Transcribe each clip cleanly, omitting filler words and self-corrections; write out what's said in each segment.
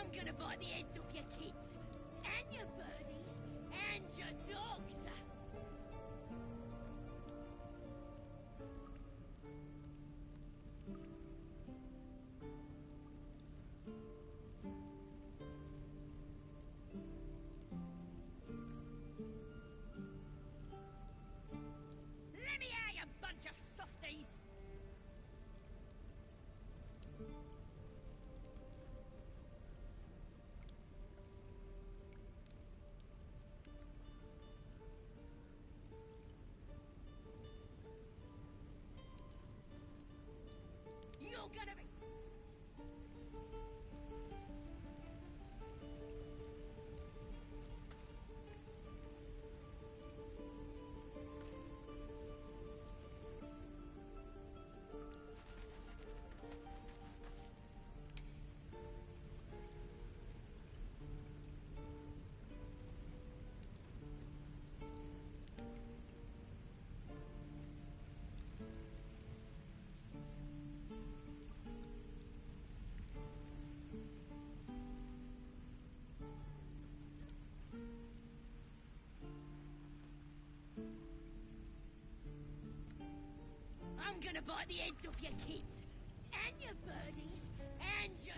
I'm gonna bite the heads off your kids, and your birdies, and your dogs. Let me out, you bunch of softies! You're gonna be... I'm gonna bite the heads off your kids, and your birdies, and your...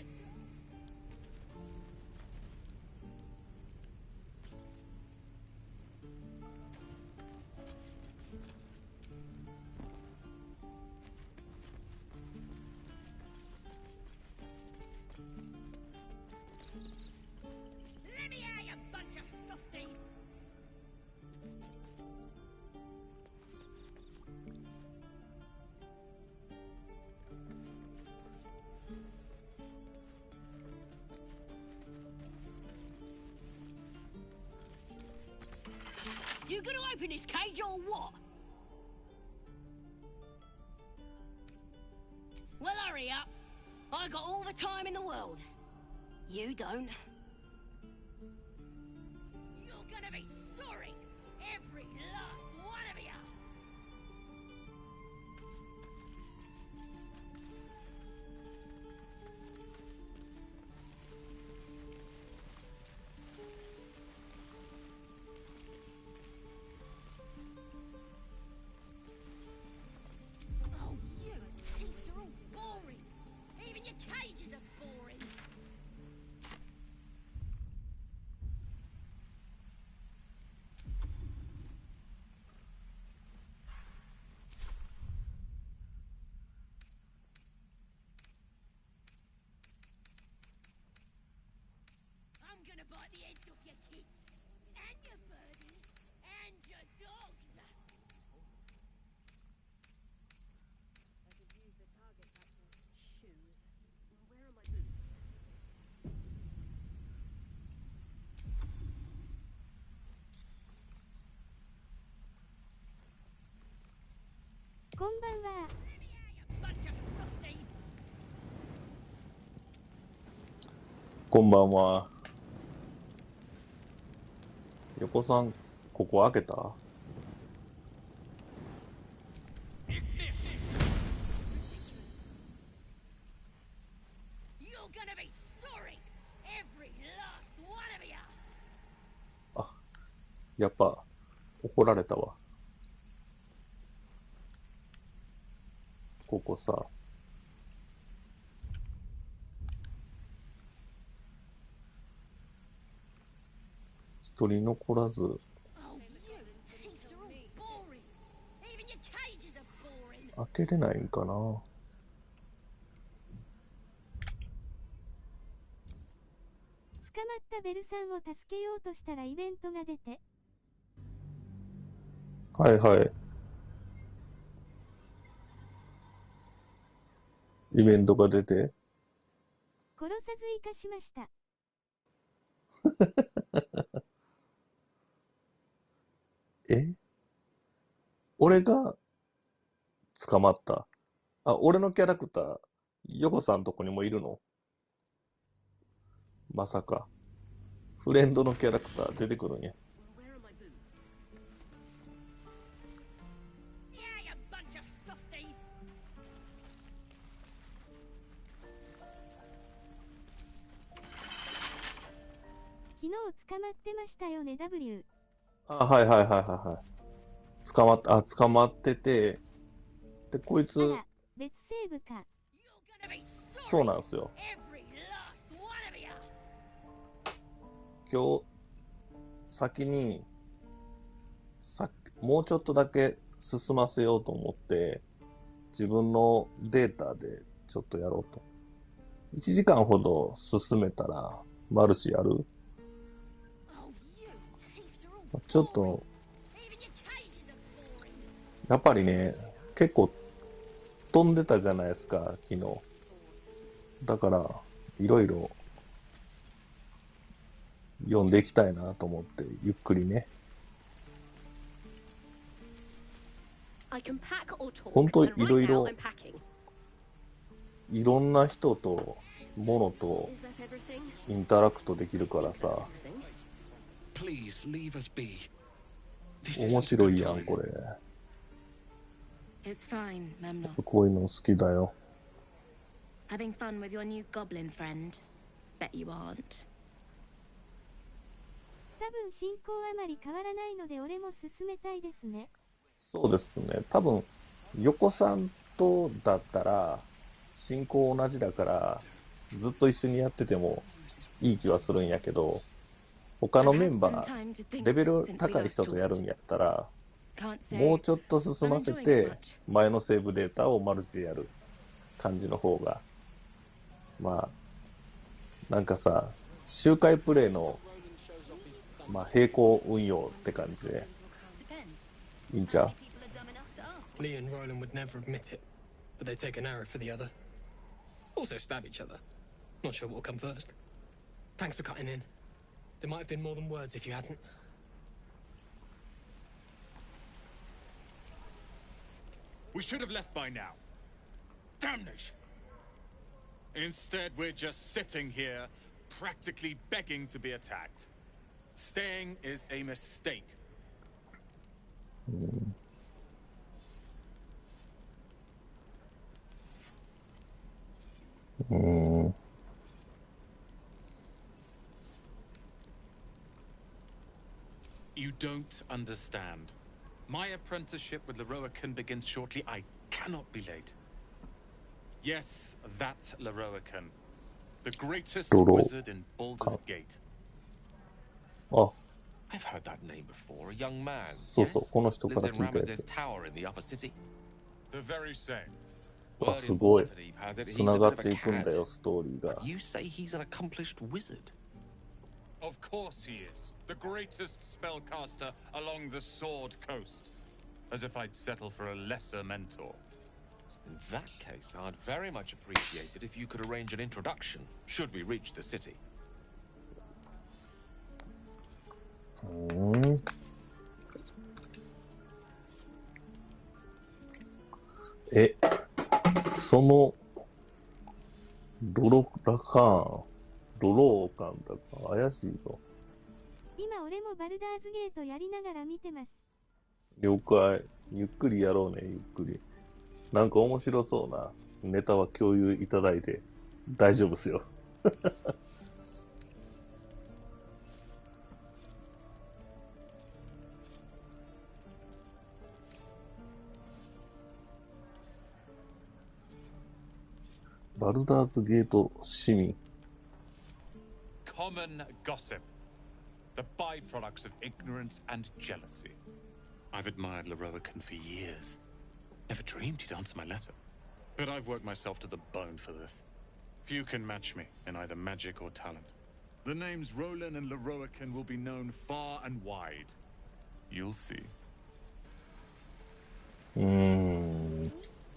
Let me out, you bunch of softies! You gonna open this cage or what? Well, hurry up. I got all the time in the world. You don't. You're gonna be sorry, every last one of you. Cages are boring. I'm gonna bite the heads off your kids, and your birdies, and your dogs. I could use the target practice shoes. Where are my boots? こんばんは。こんばんは。横さん、ここ開けた？あ、やっぱ怒られたわ。ここさ。一人残らず開けれないんかな。捕まったベルさんを助けようとしたらイベントが出て。はいはい。イベントが出て。殺さず生かしました。俺が捕まった。あ、俺のキャラクター、ヨコさんとこにもいるの？まさか。フレンドのキャラクター出てくるんや。昨日捕まってましたよね W。あ、はいはいはいはいはい。捕まってて、で、こいつ、あら、別セーブか。そうなんですよ。今日、先に、もうちょっとだけ進ませようと思って、自分のデータでちょっとやろうと。1時間ほど進めたら、マルチやる？ちょっと、やっぱりね、結構飛んでたじゃないですか、昨日。だから、いろいろ読んでいきたいなと思って、ゆっくりね。本当いろいろ、いろんな人と、ものと、インタラクトできるからさ、面白いやん、これ。こういうの好きだよ。Having fun with your new goblin friend? Bet you aren't. 多分進行あまり変わらないので俺も進めたいですね。そうですね。多分、横さんとだったら、進行同じだから、ずっと一緒にやっててもいい気はするんやけど、他のメンバー、レベル高い人とやるんやったら、もうちょっと進ませて、前のセーブデータをマルチでやる感じの方が、まあ、なんかさ、周回プレイの、まあ、並行運用って感じで、いいんちゃう？ Lee and Roland would never admit it, but they take an arrow for the other. Also stab each other. Not sure what'll come first. Thanks for cutting in. There might have been more than words if you hadn't. We should have left by now. Damnation! Instead, we're just sitting here, practically begging to be attacked. Staying is a mistake. You don't understand. My apprenticeship with Leroican begins shortly. I cannot be late. Yes, that Leroican. The greatest wizard in Baldur's Gate. あ、I've heard that name before. A young man. そうそう、 yes? この人から Lives 聞 in いたや Ramesses つ。 Tower in the upper city. The very same. あ、 Word す in ごい。 Waterdeep has it つ he's な a が bit っ of て a いくんだよ、 cad. ストーリーが。 But you say he's an accomplished wizard. Of course he is. The greatest spellcaster along the Sword Coast. As if I'd settle for a lesser mentor. In that case, I'd very much appreciate it if you could arrange an introduction, should we reach the city. そのロローカンだか怪しいぞ。今俺もバルダーズゲートやりながら見てます。了解。ゆっくりやろうね、ゆっくり。なんか面白そうなネタは共有いただいて大丈夫っすよ。バルダーズゲート市民。 Common gossip. The byproducts of ignorance and jealousy. I've admired Leroican for years. Never dreamed he'd answer my letter. But I've worked myself to the bone for this. Few can match me in either magic or talent. The names Roland and Leroican will be known far and wide. You'll see.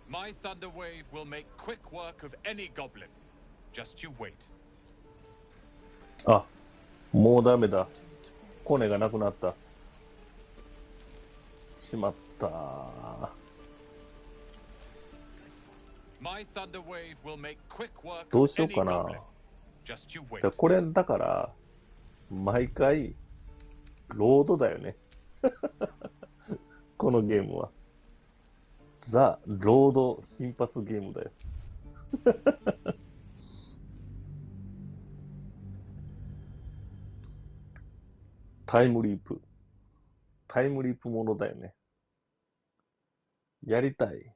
My thunder wave will make quick work of any goblin. Just you wait. あ、もうダメだ。コネがなくなった。しまった。My thunder wave will make quick work どう of しよう any かな。 goblin. Just you wait. これだから毎回ロードだよね。このゲームはザ・ロード頻発ゲームだよ。タイムリープ。タイムリープものだよね。やりたい。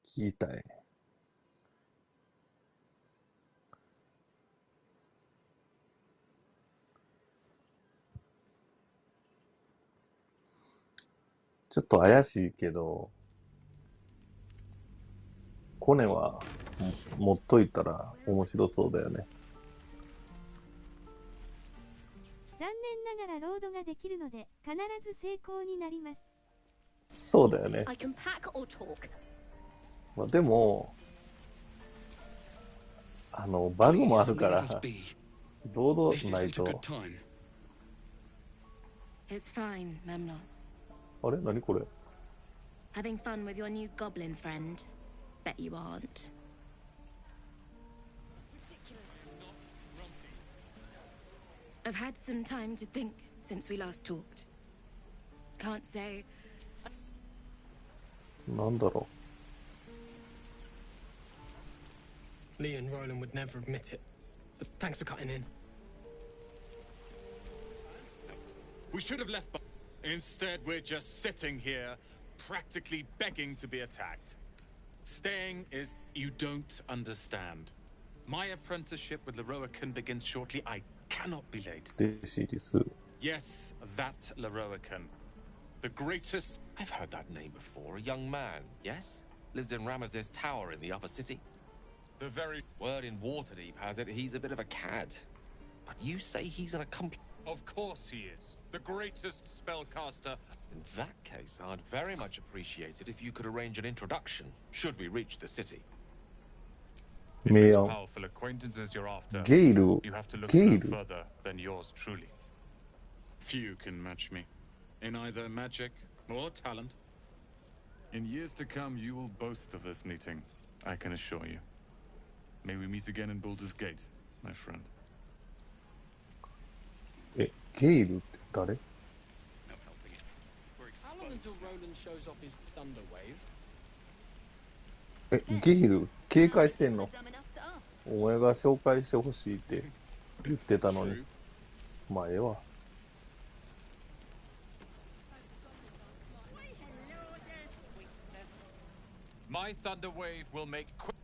聞きたい。ちょっと怪しいけど、コネは持っといたら面白そうだよね。残念ながらロードができるので必ず成功になります。そうだよね。 I can pack or talk. まあ、でも、バグもあるから、ロードないと。It's fine, Memnos. あれ何これ Having fun with your new goblin friend? Bet you aren't. I've had some time to think since we last talked. Can't say. なんだろ Lee and Roland would never admit it, but thanks for cutting in. We should have left. Instead, we're just sitting here, practically begging to be attacked. Staying is. You don't understand. My apprenticeship with Leroican begins shortly. I cannot be late. う。デシリス。Yes, that Leroican. The greatest. I've heard that name before. A young man, yes? Lives in Ramesses Tower in the upper city. The very. Word in Waterdeep has it he's a bit of a cad. But you say he's an accomplice. Of course he is. The greatest spellcaster. In that case, I'd very much appreciate it if you could arrange an introduction, should we reach the city. If it's powerful acquaintances you're after, ゲイル。 you have to look ゲイ no ル。 further than yours truly. Few can match me in either magic or talent. In years to come, you will boast of this meeting, I can assure you. May we meet again in Baldur's Gate, my friend. ゲイルって誰 How long until Roland shows off his thunder wave? ゲイル警戒してんの Dumb enough to ask. お前が紹介してほしいって言ってたのに。まあ、ええわ。My thunder wave will make quick.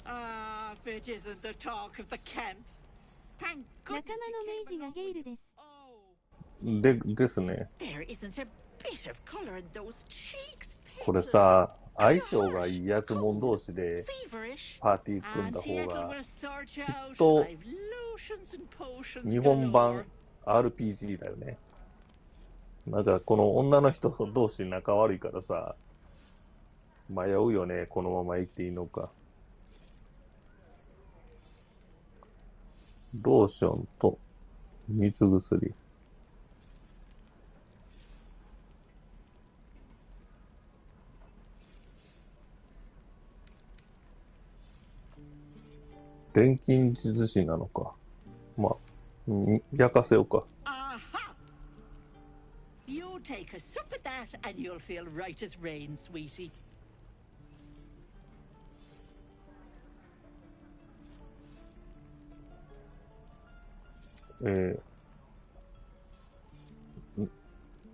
Ah, if it isn't the talk of the camp. Thank 仲間 goodness の you 明治 came が along. ゲイルです。 Oh, ですね。 there isn't a bit of color in those cheeks. これさ、相性がいいやつもん同士で Feverish. パーティー組んだ Auntie 方 Ethel が will sort you out. と I've lotions and potions 日本版 galore. RPG だよね。なんかこの女の人同士仲悪いからさ、迷うよね、このまま行っていいのか。ローションと水薬。錬金術師なのか。まあ、焼かせようか。 Aha! You take a sup at that and you'll feel right as rain, sweetie.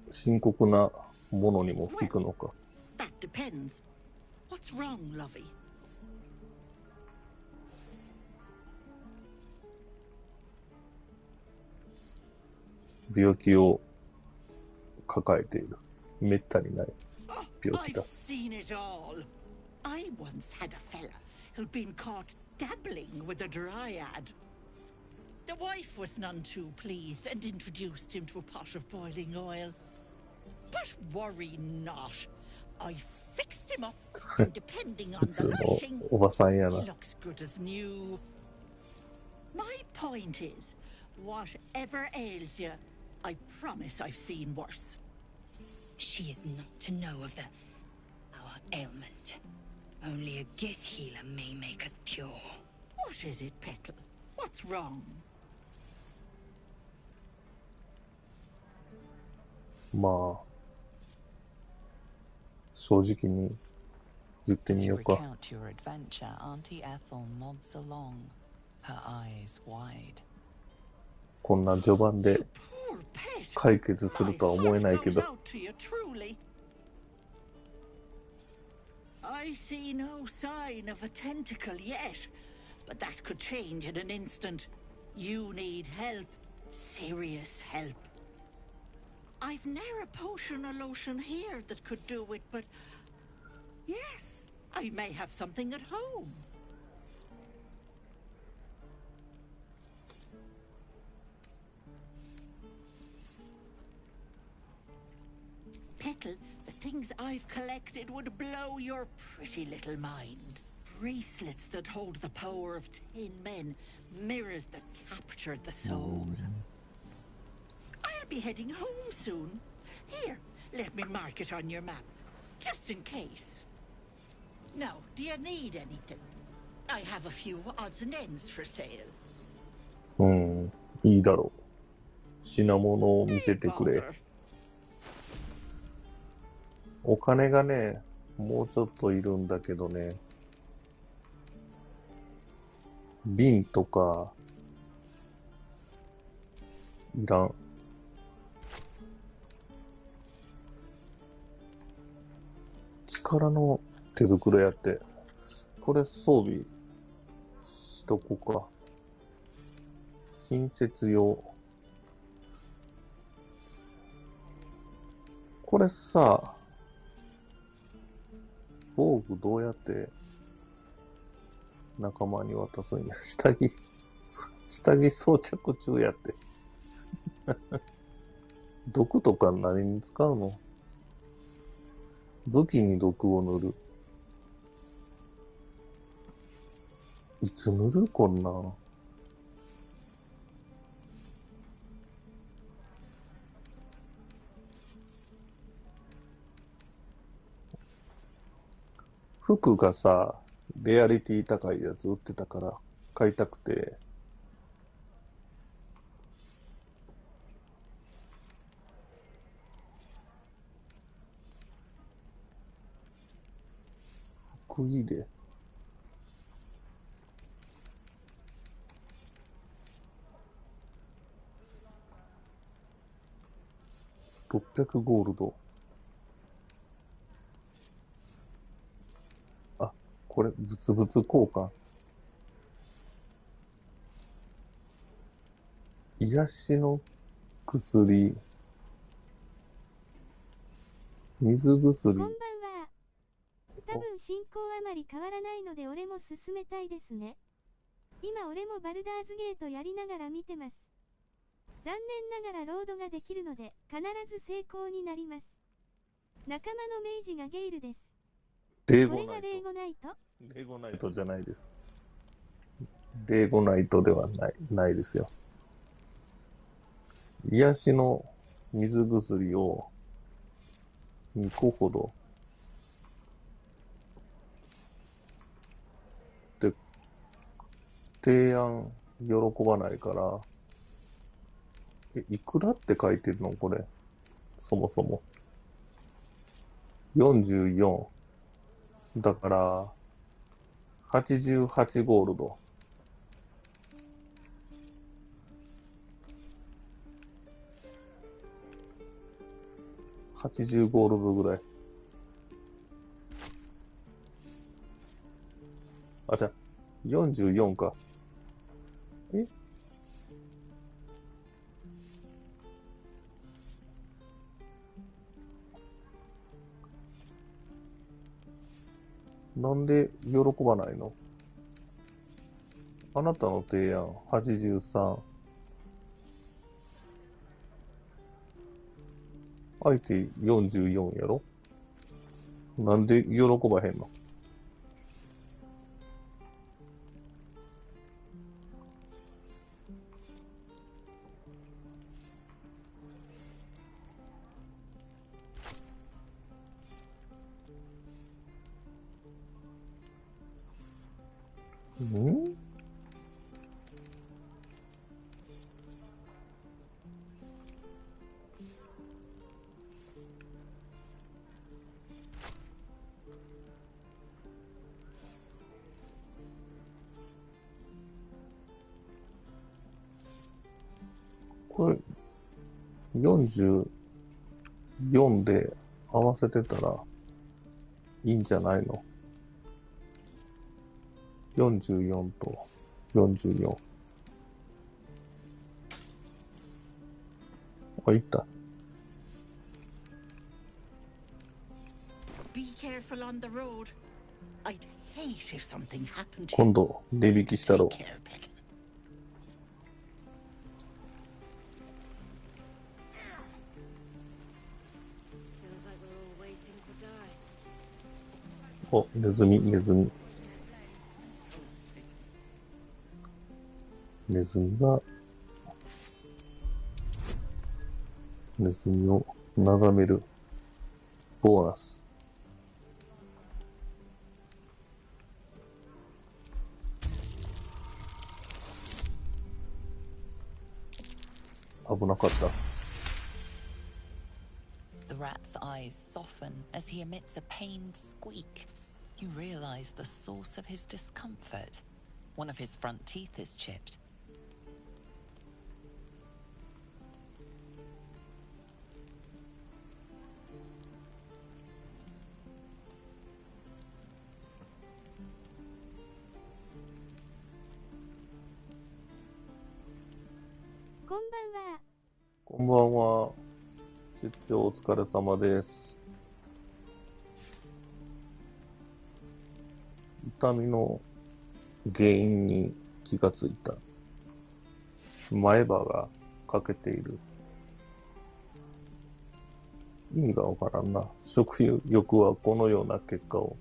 深刻なものにも効くのか。 That depends. What's wrong, lovey? 病気を抱えている。めったにない Oh, 病気 I've だ。 seen it all. I once had a fella who'd been caught dabbling with a dryad. The wife was none too pleased and introduced him to a pot of boiling oil. But worry not. I fixed him up, and depending on 普通 the の lighting, おばさんや he な。 looks good as new. My point is, whatever ails you, I promise I've seen worse. She is not to know of our ailment. Only a Gith healer may make us pure. What is it, Petal? What's wrong? まあ、正直に言ってみ As よ you うか。 recount your adventure, Auntie Ethel nods along, her eyes wide. こんな序盤で Poor pet. 解決するとは思えないけど。 My heart goes out to you, truly. I see no sign of a tentacle yet, but that could change in an instant. You need help. Serious help. I've ne'er a potion or lotion here that could do it, but yes, I may have something at home. Petal, the things I've collected would blow your pretty little mind. Bracelets that hold the power of 10 men, mirrors that captured the soul. I'll be heading home soon. Here, let me mark it on your map, just in case. Now, do you need anything? I have a few odds and ends for sale. いいだろう。品物を見せてくれ。 Bother. お金がね、もうちょっといるんだけどね。瓶とか、いらん。力の手袋やって。これ装備しとこうか。近接用。これさ、防具どうやって仲間に渡すんや。下着装着中やって。毒とか何に使うの？武器に毒を塗る。いつ塗るこんなん。服がさ、レアリティ高いやつ売ってたから買いたくて。服入れ。600ゴールド。これ、物々交換。癒しの薬。水薬。こんばんは。多分進行あまり変わらないので俺も進めたいですね。今俺もバルダーズゲートやりながら見てます。残念ながらロードができるので必ず成功になります。仲間の明治がゲイルです。レーこれがゴナイト。レーゴナイト？レーゴナイトじゃないです。レーゴナイトではないですよ。癒しの水薬を2個ほど。で、提案喜ばないから、いくらって書いてるのこれ。そもそも。44。だから、88ゴールド。80ゴールドぐらい。あ、じゃあ、44か。なんで喜ばないの？あなたの提案、83。相手44やろ？なんで喜ばへんの？ん？これ、44で合わせてたらいいんじゃないの？ 44と44。あ、いった。Be careful on the road. I'd hate if something happened to 今 you. 度、値引きしたろ Take care, Pet. う。お、ネズミ、ネズミ。ネズミが、ネズミを眺めるボーナス。危なかった。The rat's eyes soften as he emits a pained squeak. You realize the source of his discomfort. One of his front teeth is chipped. こんばんは。こんばんは。出張お疲れ様です。痛みの原因に気がついた。前歯が欠けている。意味がわからんな。食欲はこのような結果を。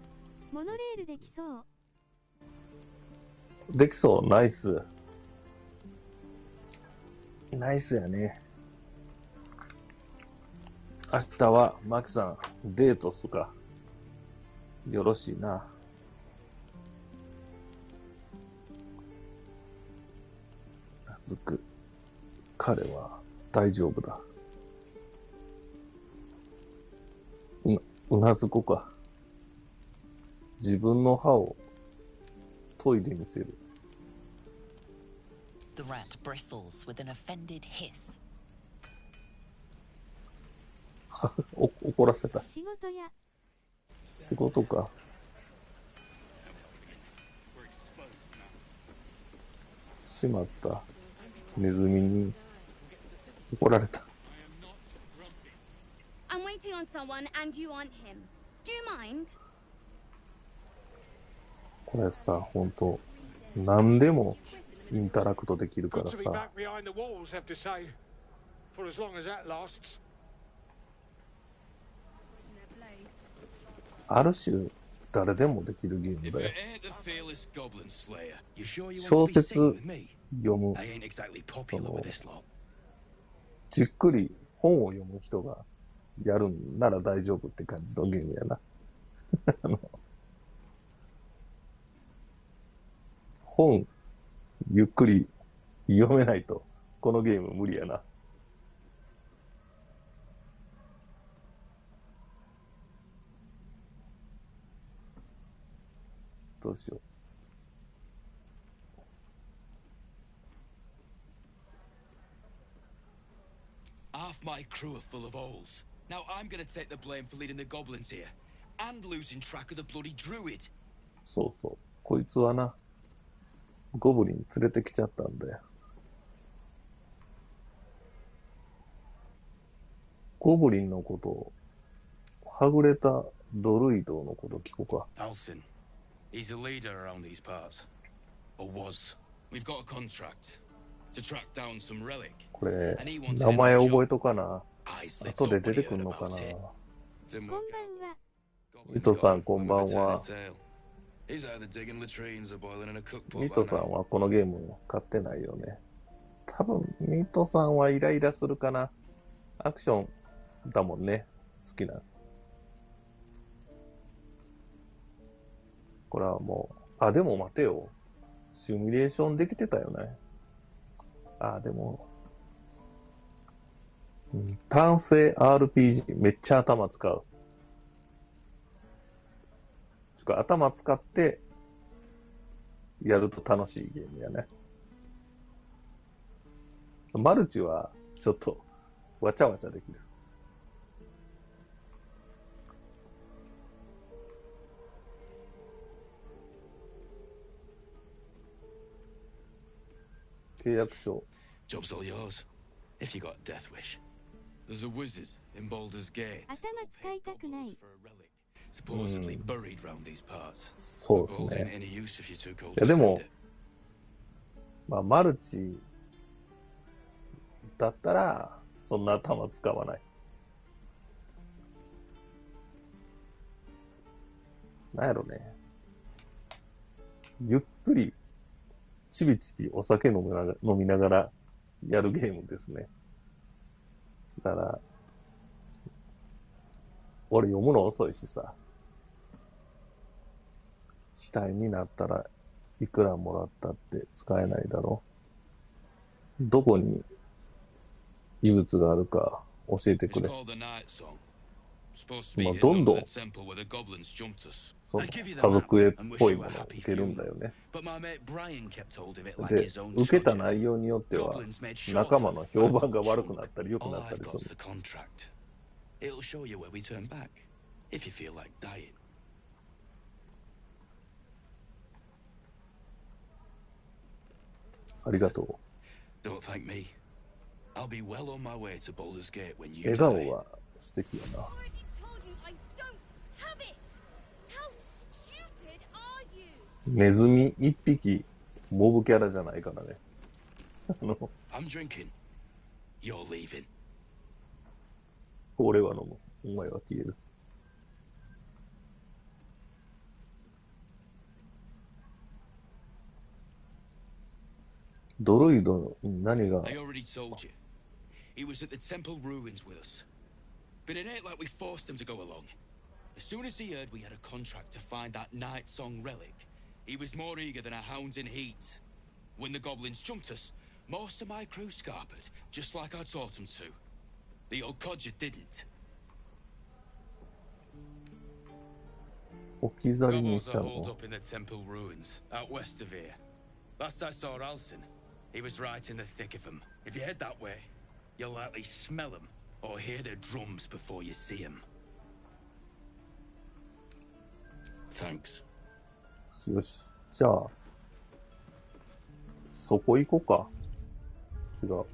モノレールできそう。できそう。ナイス。ナイスやね。明日はマキさんデートっすか。よろしいな。うなずく。彼は大丈夫だ。うなずこか。自分の歯を研いでみせる。The rat bristles with an offended hiss. 怒らせた。仕事や。仕事か。しまった。ネズミに怒られた。I'm waiting on someone and you aren't him. Do you mind? これさ、ほんと、何でもインタラクトできるから Good to be さ。 back behind the walls, have to say. For as long as that lasts. ある種、誰でもできるゲーム If だ it よ。 ain't the fearless goblin slayer, you sure you 小 want to be 説 seen with me? 読む、 I ain't exactly popular with this lot. じっくり本を読む人がやるんなら大丈夫って感じのゲームやな。本、ゆっくり読めないと、このゲーム無理やな。どうしよう。Half my crew are full of holes. Now I'm gonna take the blame for leading the goblins here. And losing track of the bloody druid. そうそう。こいつはな、ゴブリン連れてきちゃったんだよ。ゴブリンのことを、はぐれたドルイドのこと聞こうか。Alcin. He's a leader around these parts. Or was. We've got a contract to track down some relic. これ、名前覚えとかな。 Eyes lit 後で up 出 when て he くん heard のか about な。 it. こ Didn't ん work ばん out. は。ミトさんこんばんは。 He's either digging latrines or boiling in a cookpot. ミトさんはこのゲーム買ってないよね。多分、ミトさんはイライラするかな。アクションだもんね。好きな。これはもう、あ、でも待てよ。シミュレーションできてたよね。あ、でも、単性 RPG めっちゃ頭使う。頭使ってやると楽しいゲームやね。マルチはちょっとわちゃわちゃできる。契約書。 Job's all yours, if you got a death wish. There's a wizard in Baldur's Gate. 頭使いたくない。 Supposedly buried round these parts. そうですね。 Any use if you're too cold いや to でも spend it. まあマルチだったらそんな頭使わない。なんやろね。ゆっくりちびちびお酒飲みながらやるゲームですね。だから、俺読むの遅いしさ。死体になったらいくらもらったって使えないだろう。どこに異物があるか教えてくれ。まあ、どんどんそのサブクエっぽいものを受けるんだよね。で、受けた内容によっては仲間の評判が悪くなったり良くなったりする。ありがとう。笑顔は素敵やな。ネズミ一匹モブキャラじゃないからね。俺は飲む。お前は消える。ドロイドに何が I already told you. He was at the temple ruins with us. But it ain't like we forced him to go along. As soon as he heard we had a contract to find that night song relic, he was more eager than a hound in heat. When the goblins jumped us, most of my crew scarpered, just like I taught them to. The old codger didn't. 置き去りに Goblins した are の holed up in the temple ruins, out west of here. Last I saw Alson, he was right in the thick of them. If you head that way, you'll likely smell them or hear their drums before you see them. Thanks. よし。じゃあ、そこ行こうか。違う。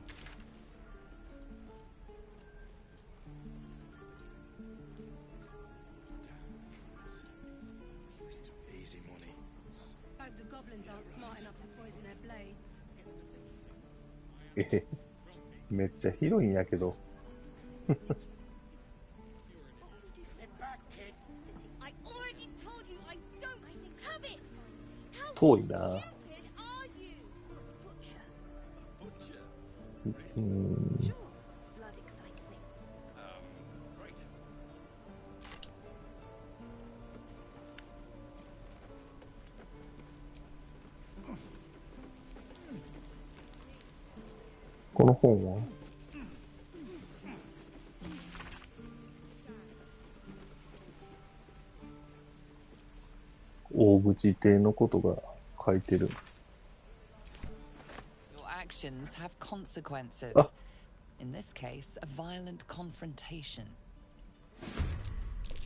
Easy money. Hope the goblins aren't smart enough to poison their blades. めっちゃ広いんやけど。遠いな。この本は大口邸のことが書いてる。Your actions have consequences. In this case, a violent confrontation.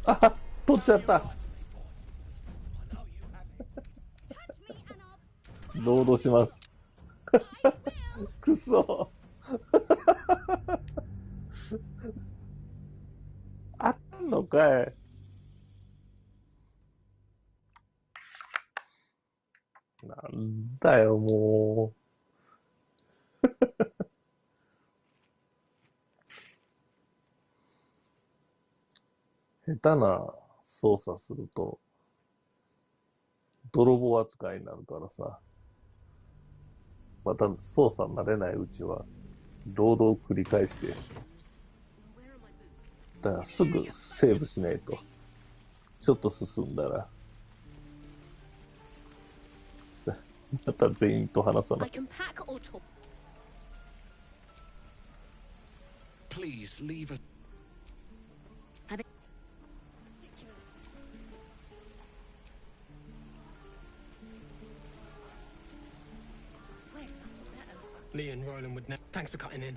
あ、取っちゃった。ロードします。くそ。あかんのかい。なんだよ、もう。下手な操作すると、泥棒扱いになるからさ。また操作慣れないうちは、労働を繰り返して、だからすぐセーブしないと、ちょっと進んだら、また全員と話さない。Please leave us. Lee and Roland would never. Thanks for cutting in.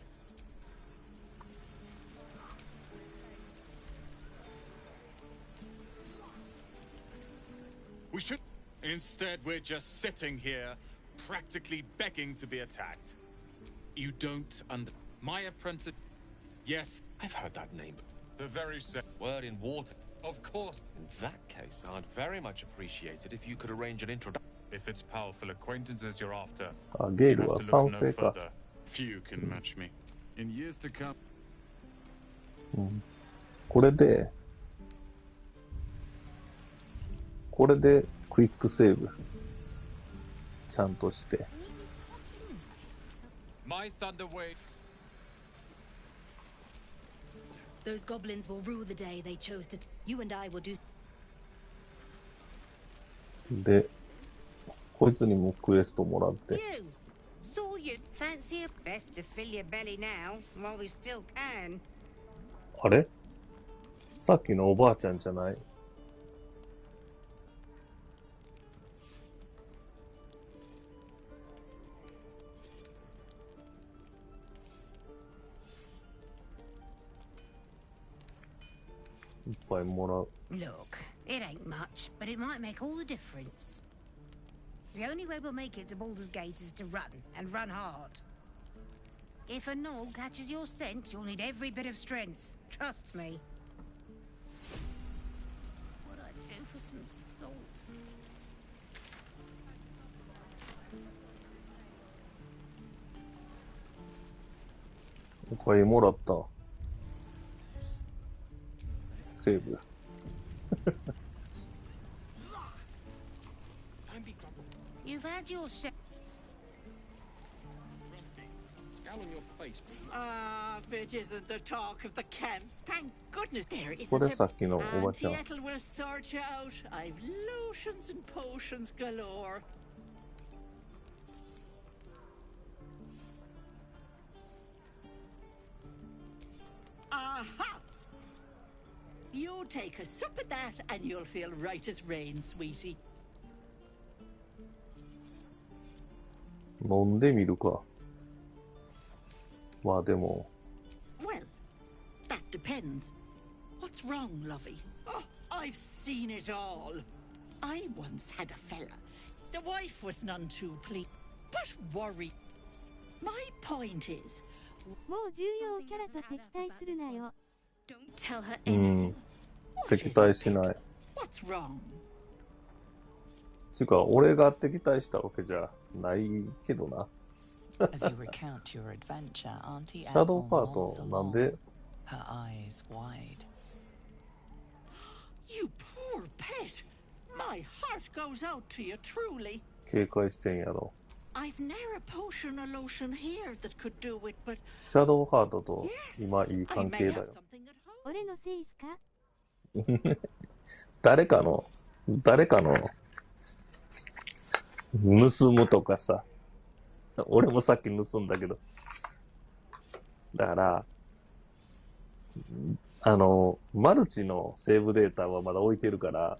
We should. Instead, we're just sitting here, practically begging to be attacked. You don't My apprentice. Yes, I've heard that name. the very same. Word in water. Of course. In that case, I'd very much appreciate it if you could arrange an introduction. If it's powerful acquaintances you're after, あ、ゲイ you ル have は to 賛 look 成 no か。 further. Few can match me. In years to come. これでクイックセーブちゃんとして。My thunder wave. Those goblins will rule the day they chose to. You and I will do. で、こいつにもクエストもらって。You saw you fancy it best to fill your belly now while we still can. あれ？さっきのおばあちゃんじゃない？いっぱいもらう。Look, it ain't much, but it might make all the difference. The only way we'll make it to Baldur's Gate is to run, and run hard. If a gnoll catches your scent, you'll need every bit of strength. Trust me. What I'd do for some salt. おかゆもらった。セーブ。You've had your share. Scowl on your face. Ah, if it isn't the talk of the camp. Thank goodness there isn't これさっきのおば Auntie ちゃん。 Ethel will sort you out. I've lotions and potions galore. Aha! You take a sup at that and you'll feel right as rain, sweetie. 飲んでみるか。まあでも。 Well, that depends. What's wrong, lovey? Oh, I've seen it all. I once had a fella. The wife was none too pleased. But worry. My point is. もう重要キャラと敵対するなよ。Don't tell her う anything. ん。敵対しない。 What's wrong? つうか、俺が敵対したわけじゃないけどな。As you recount your adventure, Auntie シャド Ethel ウハート nods なん along, で her eyes wide. You poor pet. My heart goes out to you truly. 警戒してんやろ。 I've ne'er a potion or lotion here that could do it, but シャドウハートと yes, 今いい I 関 may 係 have だよ。 something at home. 俺のせいっすか？誰かの盗むとかさ。俺もさっき盗んだけど。だから、マルチのセーブデータはまだ置いてるから、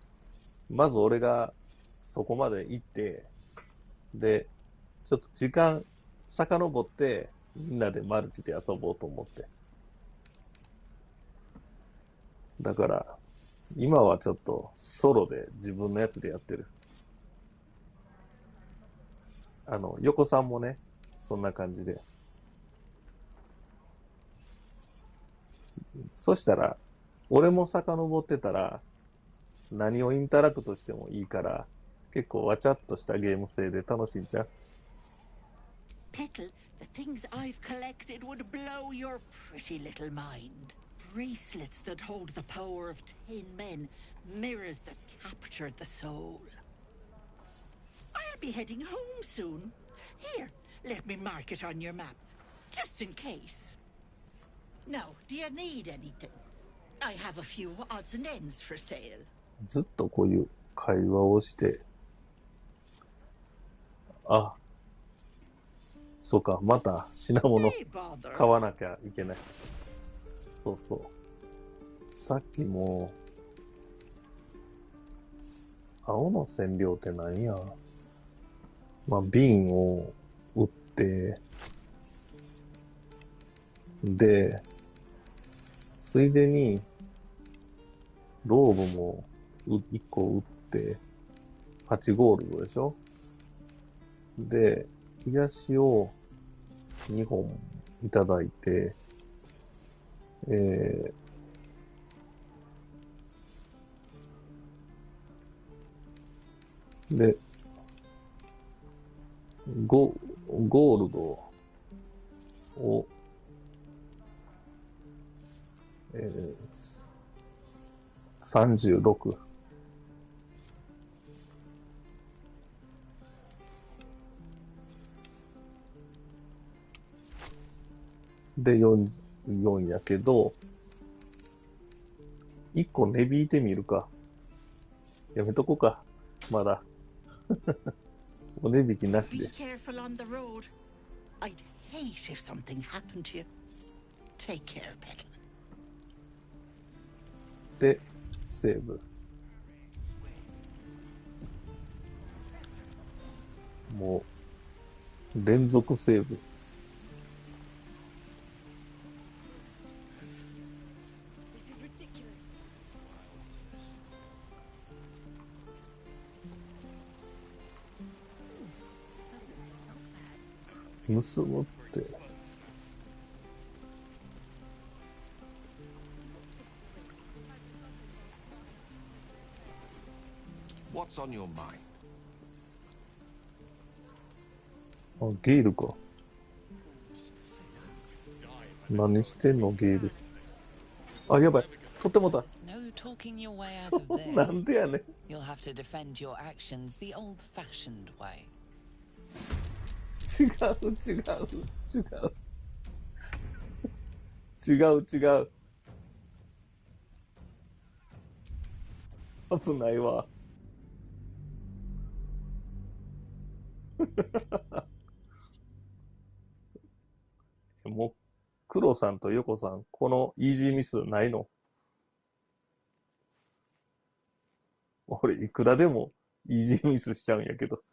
まず俺がそこまで行って、で、ちょっと時間遡って、みんなでマルチで遊ぼうと思って。だから、今はちょっとソロで自分のやつでやってる。横さんもね、そんな感じで。そしたら、俺も遡ってたら、何をインタラクトしてもいいから、結構わちゃっとしたゲーム性で楽しいんちゃう？ Petal, the things I've collected would blow your pretty little mind. Bracelets that hold the power of 10 men, mirrors that captured the soul. I'll be heading home soon. Here, let me mark it on your map, just in case. Now, do you need anything? I have a few odds and ends for sale. ずっとこういう会話をして、あ、そうか、また品物 Hey, bother. 買わなきゃいけない。そうそう。さっきも、青の染料って何や？まあ、瓶を売って、で、ついでに、ローブも1個売って、8ゴールドでしょ。で、癒しを2本いただいて、で、ゴールドを、36。で、44やけど、1個値引いてみるか。やめとこうか。まだ。お値引きなしで。Be careful on the road. I'd hate if something happened to you. Take care, Petal. で、セーブ。もう、連続セーブ。盗むって。What's on your mind? あ、ゲイルか。何してんの、ゲイル。あ、やばい。取ってもた。No talking your way out of this. なんでやねん。 You'll have to defend your actions the old-fashioned way. 違う。危ないわ。もう、黒さんと横さん、このイージーミスないの？俺、いくらでもイージーミスしちゃうんやけど。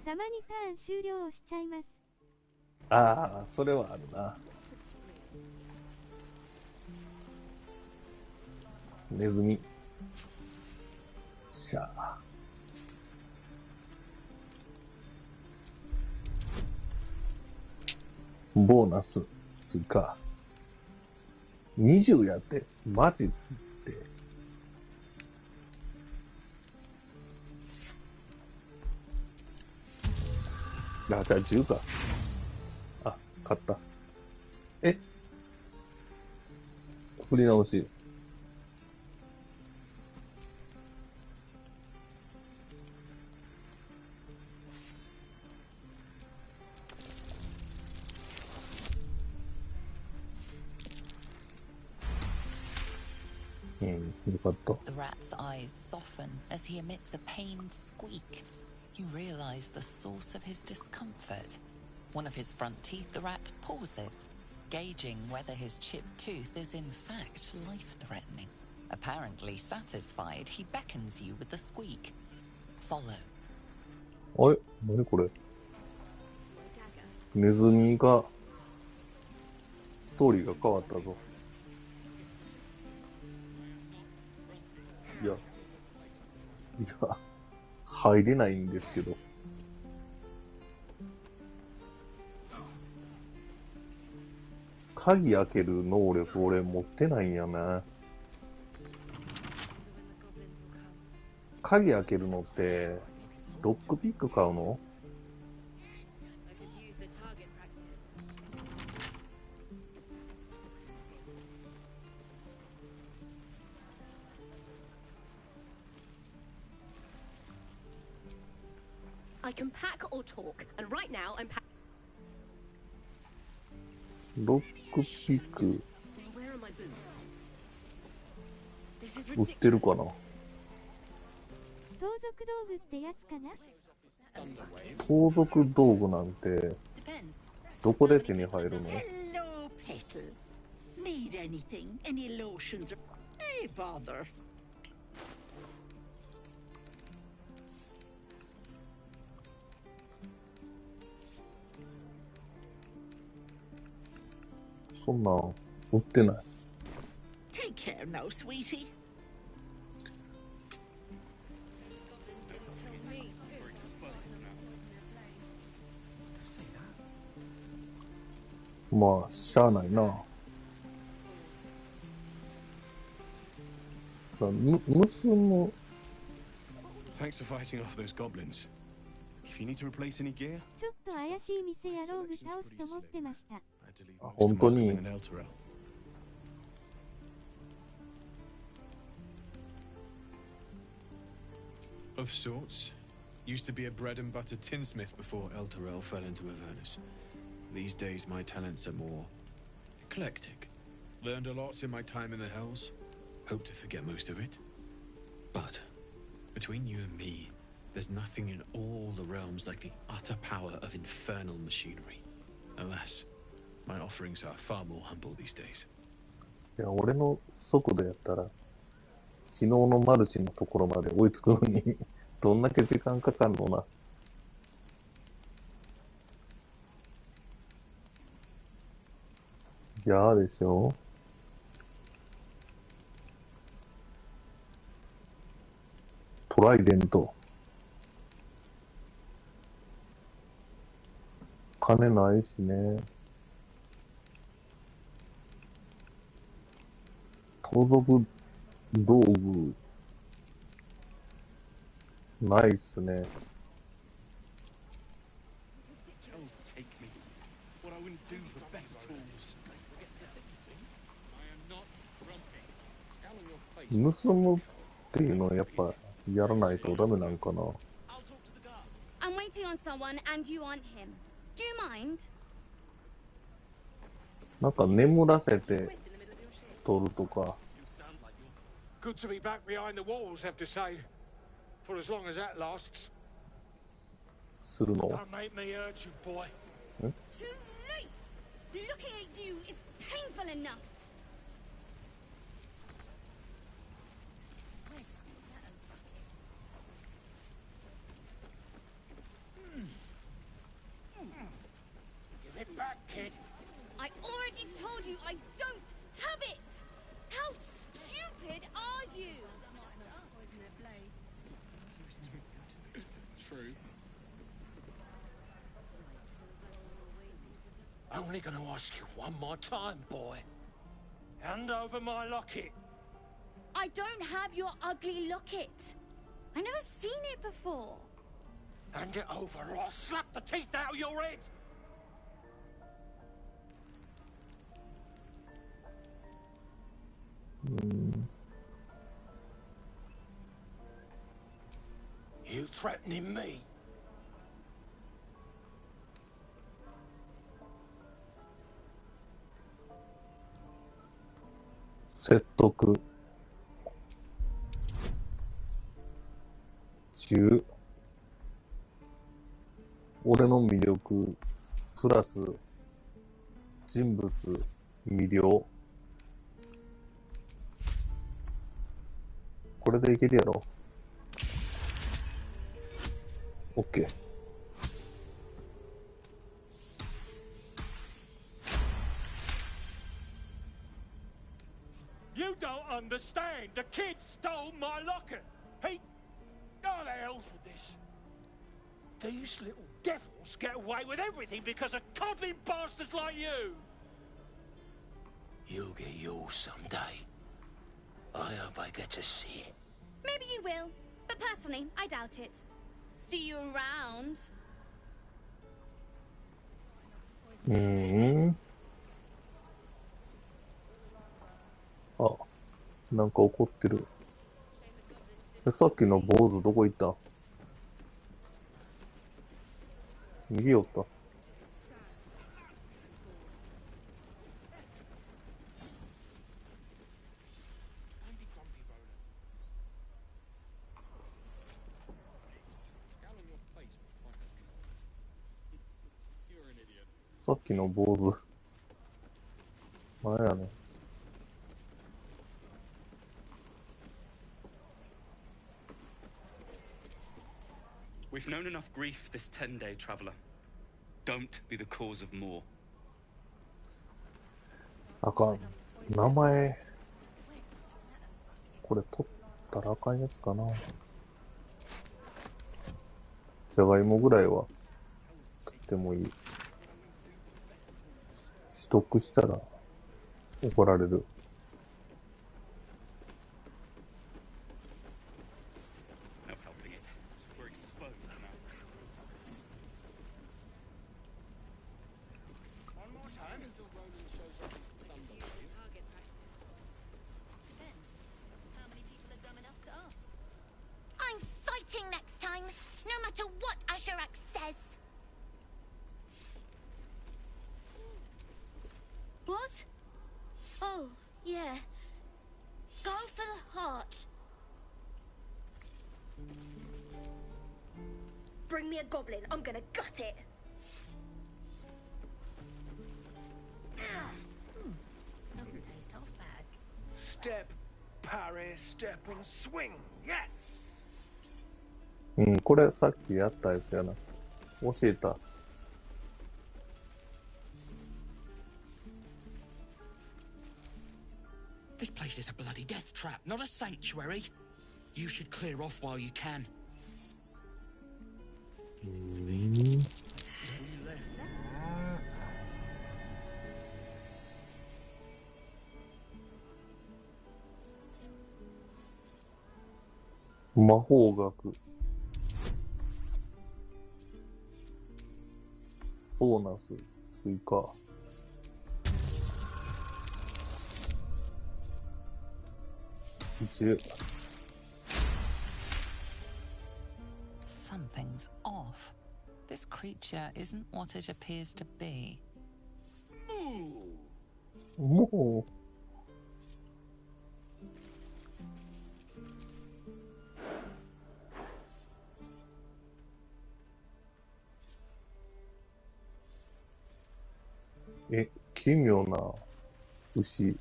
たまにターン終了をしちゃいます。ああ、それはあるな。ネズミ。しゃあ。ボーナス追加。20やって、マジで。あ、じゃあ10か。あ、勝った。え？振り直し。うん、よかった。The rat's eyes soften as he emits a pained squeak. You realize the source of his discomfort. One of his front teeth, the rat pauses, gauging whether his chipped tooth is in fact life-threatening. Apparently satisfied, he beckons you with the squeak. Follow. あれ？何これ？ネズミが、ストーリーが変わったぞ。いや、入れないんですけど。鍵開ける能力俺持ってないんやな。鍵開けるのって、ロックピック買うの？I can pack or talk, and right now I'm pack. ロックピック Where are my boots? This is 売ってるかな？盗賊道具ってやつかな？盗賊道具なんてどこで手に入るの？ Hello, Petal. Need anything? Any lotions? Why bother? そんなん売ってない。Take care now, sweetie. まあ、しゃあないな。盗む。Thanks for fighting off those goblins. If you need to replace any gear, ちょっと怪しい店やローグ倒すと思ってました。あ、本当に。Of sorts. Used to be a bread and butter tinsmith before El Terrell fell into Avernus. These days my talents are more eclectic. Learned a lot in my time in the Hells. Hope to forget most of it. But between you and me, there's nothing in all the realms like the utter power of infernal machinery. Alas, my offerings are far more humble these days. いや、俺の速度やったら、昨日のマルチのところまで追いつくのに、どんだけ時間かかんのな。ギャーでしょ。トライデント。金ないしね。盗賊道具ないっすね。盗むっていうのはやっぱやらないとダメなんかな。I'm waiting on someone and you aren't him. Do you mind? なんか眠らせて取るとか。Good to be back behind the walls, have to say. For as long as that lasts. するの？ Don't make me hurt you, boy. Too late! Looking at you is painful enough. Give it back, kid. I already told you I don't have it! How stupid are you? True. Only gonna ask you one more time, boy. Hand over my locket. I don't have your ugly locket. I've never seen it before. Hand it over or I'll slap the teeth out of your head. You threatening me? 説得10俺の魅力プラス人物魅了これでいけるやろ。OK。You don't understand. The kid stole my locket. He... Oh, the hell's with this? These little devils get away with everything because of coddling bastards like you. You'll get yours someday. I hope I get to see it. Maybe you will, but personally, I doubt it. See you around. あ、なんか怒ってる。さっきの坊主どこ行った？逃げよった。さっきの坊主。なんやねん。We've known enough grief this 10-day traveler. Don't be the cause of more. あかん。名前。これ取ったらあかんやつかな。じゃがいもぐらいは取ってもいい。取得したら怒られる。I'm fighting next time, no matter what Asherak says. What? Oh, yeah. Go for the heart. Bring me a goblin. I'm gonna gut it. Doesn't taste half bad. Step, parry, step and swing. Yes. うん、これさっきやったやつやな。教えた。This place is a bloody death trap, not a sanctuary. You should clear off while you can. 魔法学。ボーナス、追加。10。Something's off. This creature isn't what it appears to be. もう。奇妙な牛。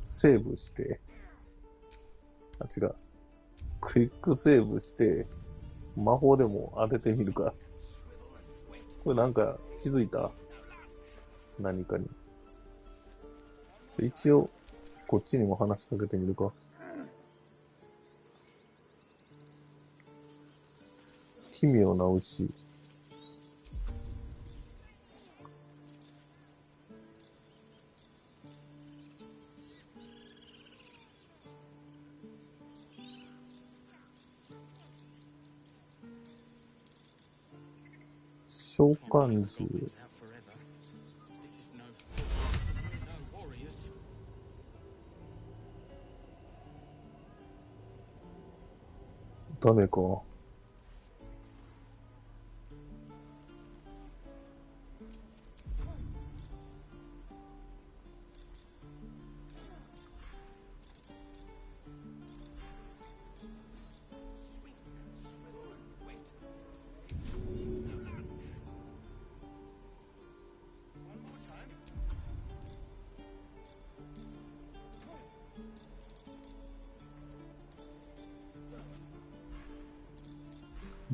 セーブして、あ、違う。クイックセーブして、魔法でも当ててみるか。これなんか気づいた？何かに。一応、こっちにも話しかけてみるか。奇妙な牛。召喚獣。ダメか。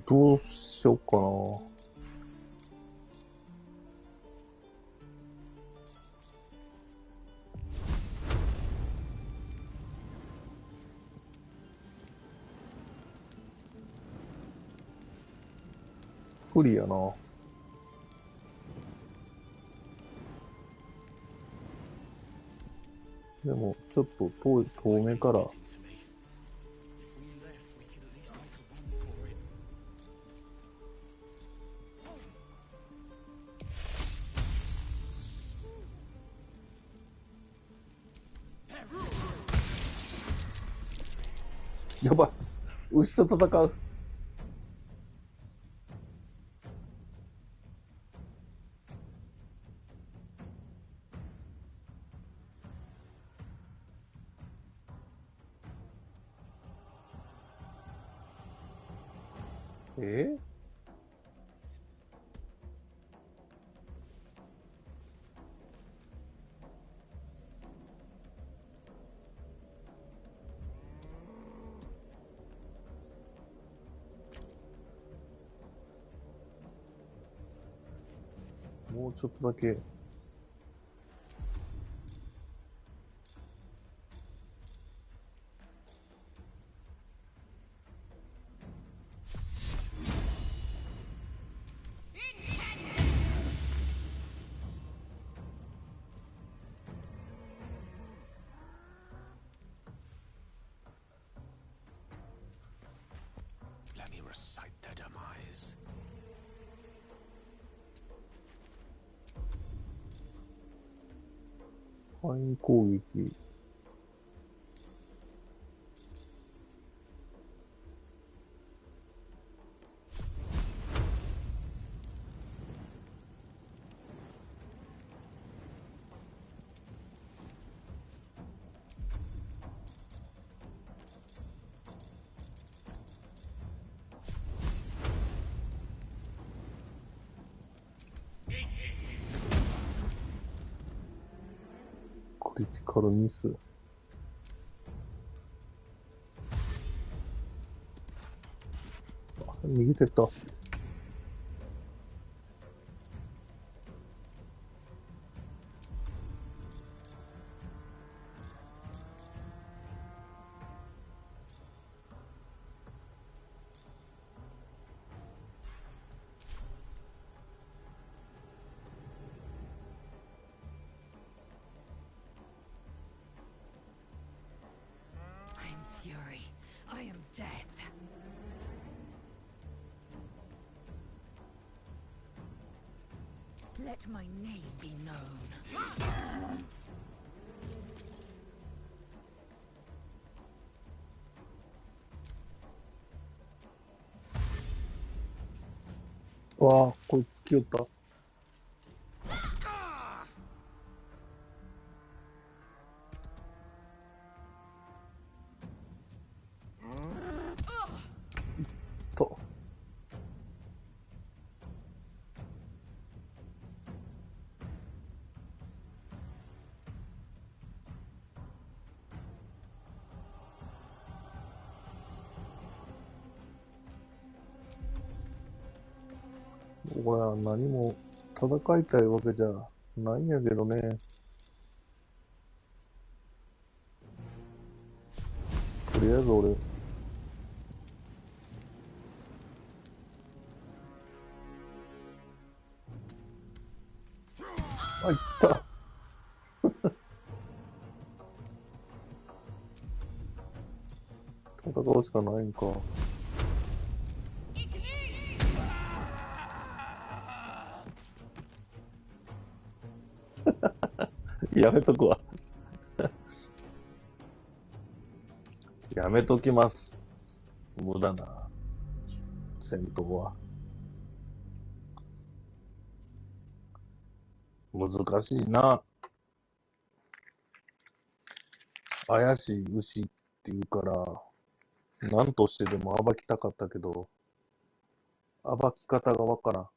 どうしようかな。不利やな。でも、ちょっと遠目から。やばい。牛と戦う。もうちょっとだけ。Let me recite their demise. 範囲攻撃。クリティカルミス。逃げてった。I am fury. I am death. Let my name be known. わあ、こいつ来よった。と。これは何も戦いたいわけじゃないんやけどね。とりあえず俺。あ、いった。戦うしかないんか。やめとくわ。やめときます。無駄な戦闘は。難しいな。怪しい牛っていうから、何としてでも暴きたかったけど、暴き方がわからん。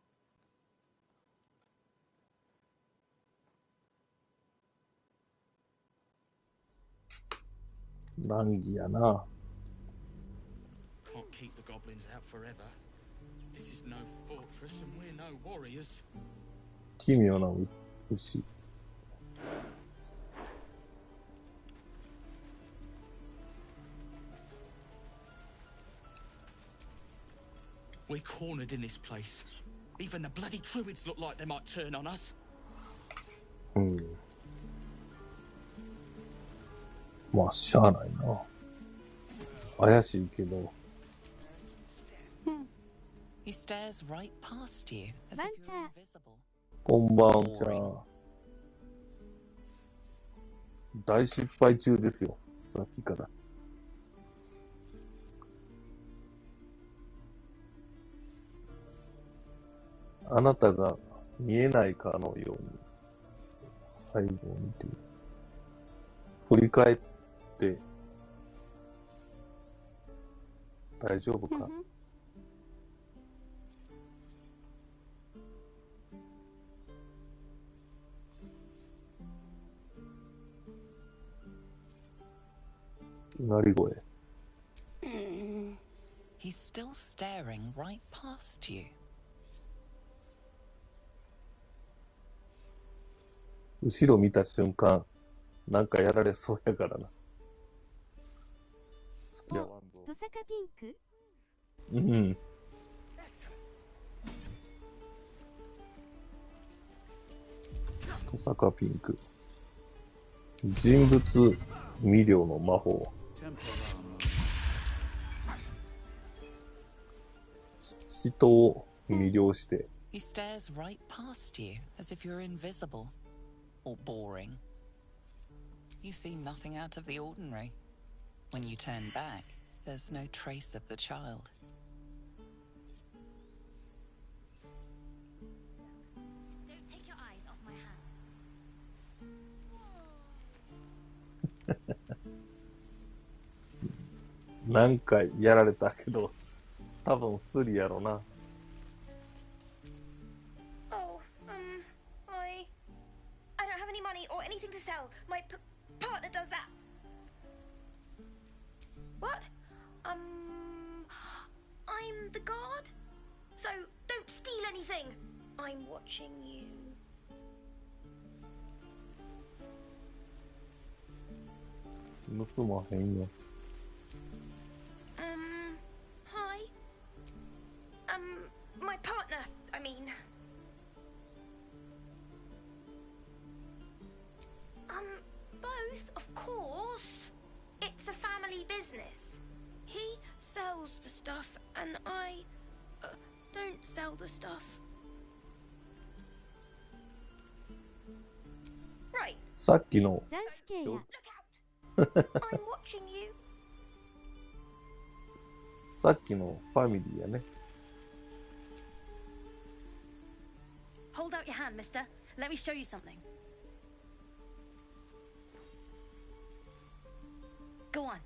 難儀やな。Can't keep the goblins out forever. This is no fortress and we're no warriors. 奇妙な牛。We're cornered in this place. Even the bloody druids look like they might turn on us. うん。まあ、しゃあないな。怪しいけど。He stares right past you as if you're invisible. こんばんちゃ。大失敗中ですよ。さっきから。あなたが見えないかのように背後を見て振り返って大丈夫か？鳴り声。He's still staring right past you. 後ろ見た瞬間、なんかやられそうやからな。好きやわんぞ。トサカピンク？うん。トサカピンク。人物魅了の魔法。人を魅了して。He stares right past you as if you're invisible or boring. You see nothing out of the ordinary. When you turn back, there's no trace of the child. Don't take your eyes off my hands. なんかやられたけど、多分スリやろな。Oh, I don't have any money or anything to sell. My partner does that. What? I'm the guard? So don't steal anything. I'm watching you. 盗まへんよ。Hi. My partner, I mean. Both, of course. It's a family business. He sells the stuff, and I don't sell the stuff. Right. さっきの。斬死刑や。I'm watching you. さっきのファミリーやね。Hold out your hand, mister. Let me show you something. Go on.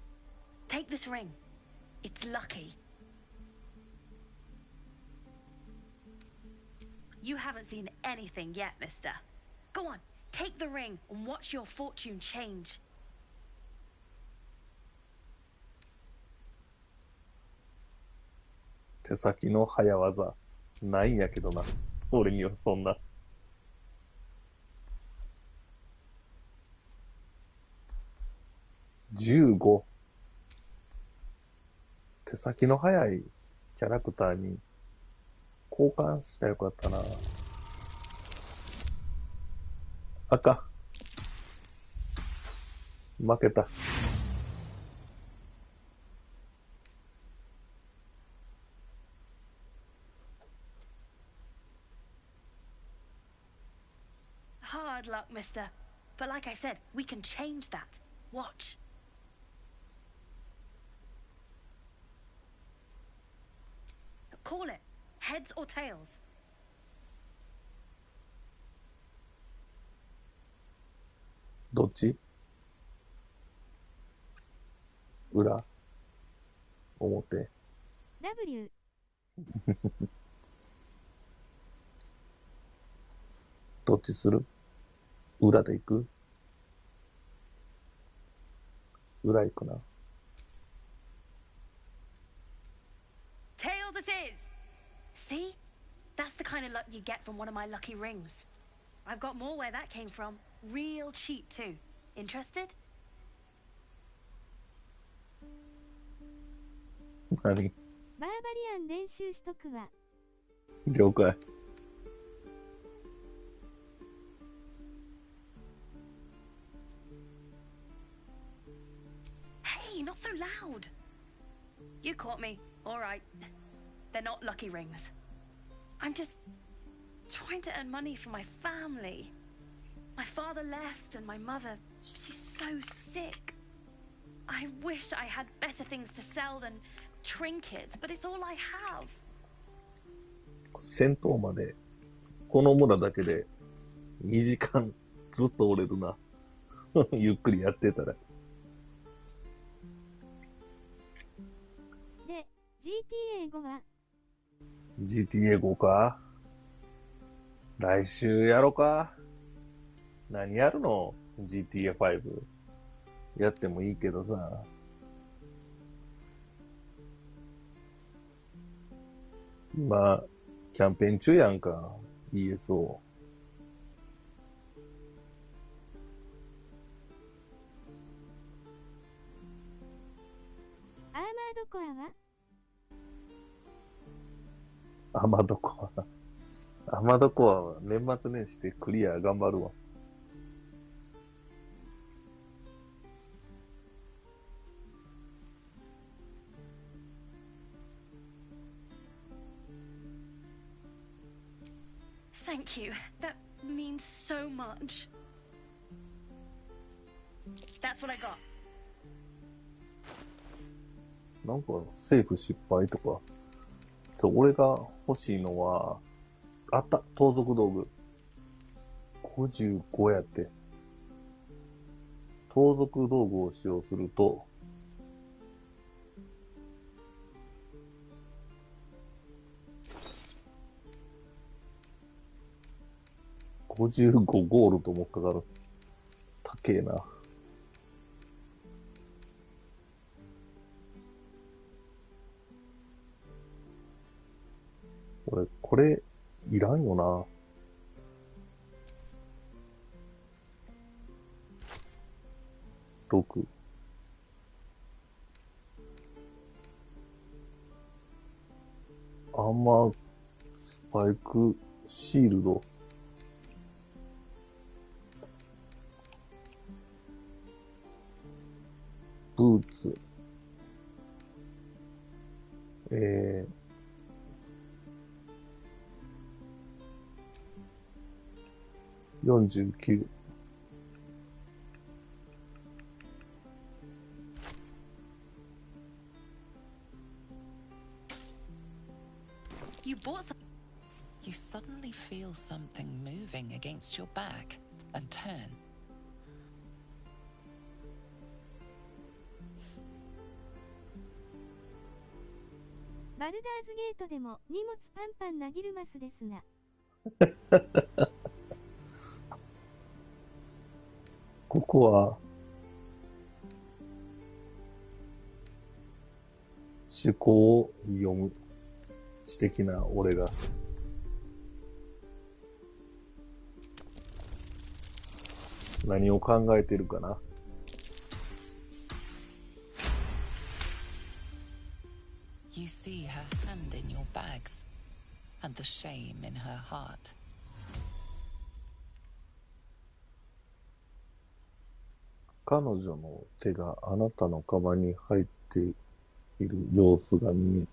Take this ring. It's lucky. You haven't seen anything yet, mister. Go on. Take the ring and watch your fortune change. 手先の早技ないんやけどな。俺にはそんな。15。手先の速いキャラクターに交換したらよかったな。あかん。負けた。Hard luck, mister. But like I said, we can change that. Watch. Call it. Heads or tails? どっち？裏？表？ W。どっちする？裏で行く？裏行くな。Tails it is! See? That's the kind of luck you get from one of my lucky rings. I've got more where that came from. Real cheap too. Interested? 何？バーバリアン練習しとくわ。了解。Hey, not so loud. You caught me. All right. They're not lucky rings. I'm just trying to earn money for my family. My father left and my mother, she's so sick. I wish I had better things to sell than trinkets, but it's all I have. 戦闘までこの村だけで2時間ずっとおれるな。ゆっくりやってたら。で、GTA5 は GTA5 か。来週やろか。何やるの？ GTA5。やってもいいけどさ。今、キャンペーン中やんか。ESO。雨どこは。雨どこは年末年始でクリア頑張るわ。Thank you. That means so much. That's what I got. なんかセーフ失敗とか。俺が欲しいのは、あった、盗賊道具。55やって。盗賊道具を使用すると、55ゴールドもかかる。高えな。俺、これ、いらんよな。6。アーマー、スパイク、シールド。ブーツ。49。You bought some. You suddenly feel something moving against your back and turn. バルダーズゲートでも荷物パンパンなぎるますですが。ここは、思考を読む知的な俺が。何を考えてるかな。You see her hand in your bags and the shame in her heart. 彼女の手があなたのカバンに入っている様子が見え、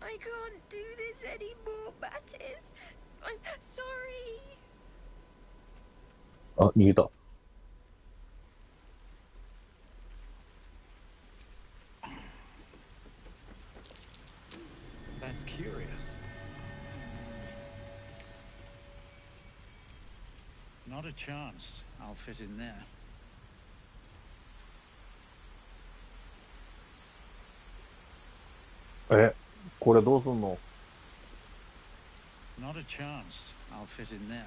I can't do this anymore, Mattis. I'm sorry. あ、逃げた。That's curious. Not a chance I'll fit in there. これどうすんの？ Not a chance I'll fit in there.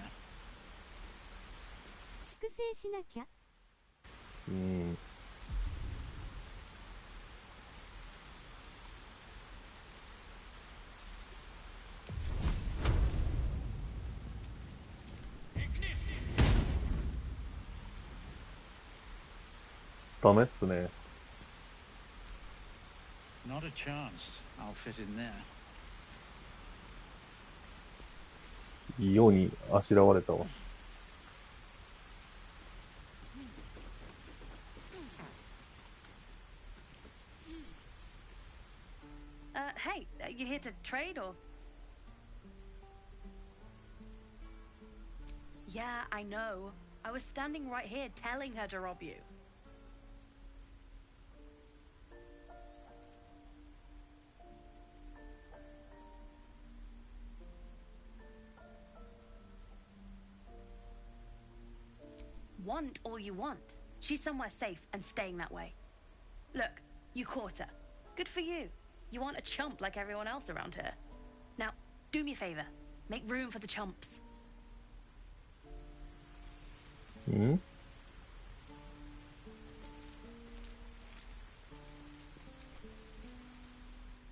粛清しなきゃ。ダメっすね。Not a chance I'll fit in there. いいようにあしらわれたわ。Hey, you here to trade or? Yeah, I know. I was standing right here telling her to rob you. Want all you want. She's somewhere safe and staying that way. Look, you caught her. Good for you. You aren't a chump like everyone else around here. Now, do me a favor. Make room for the chumps. Hmm?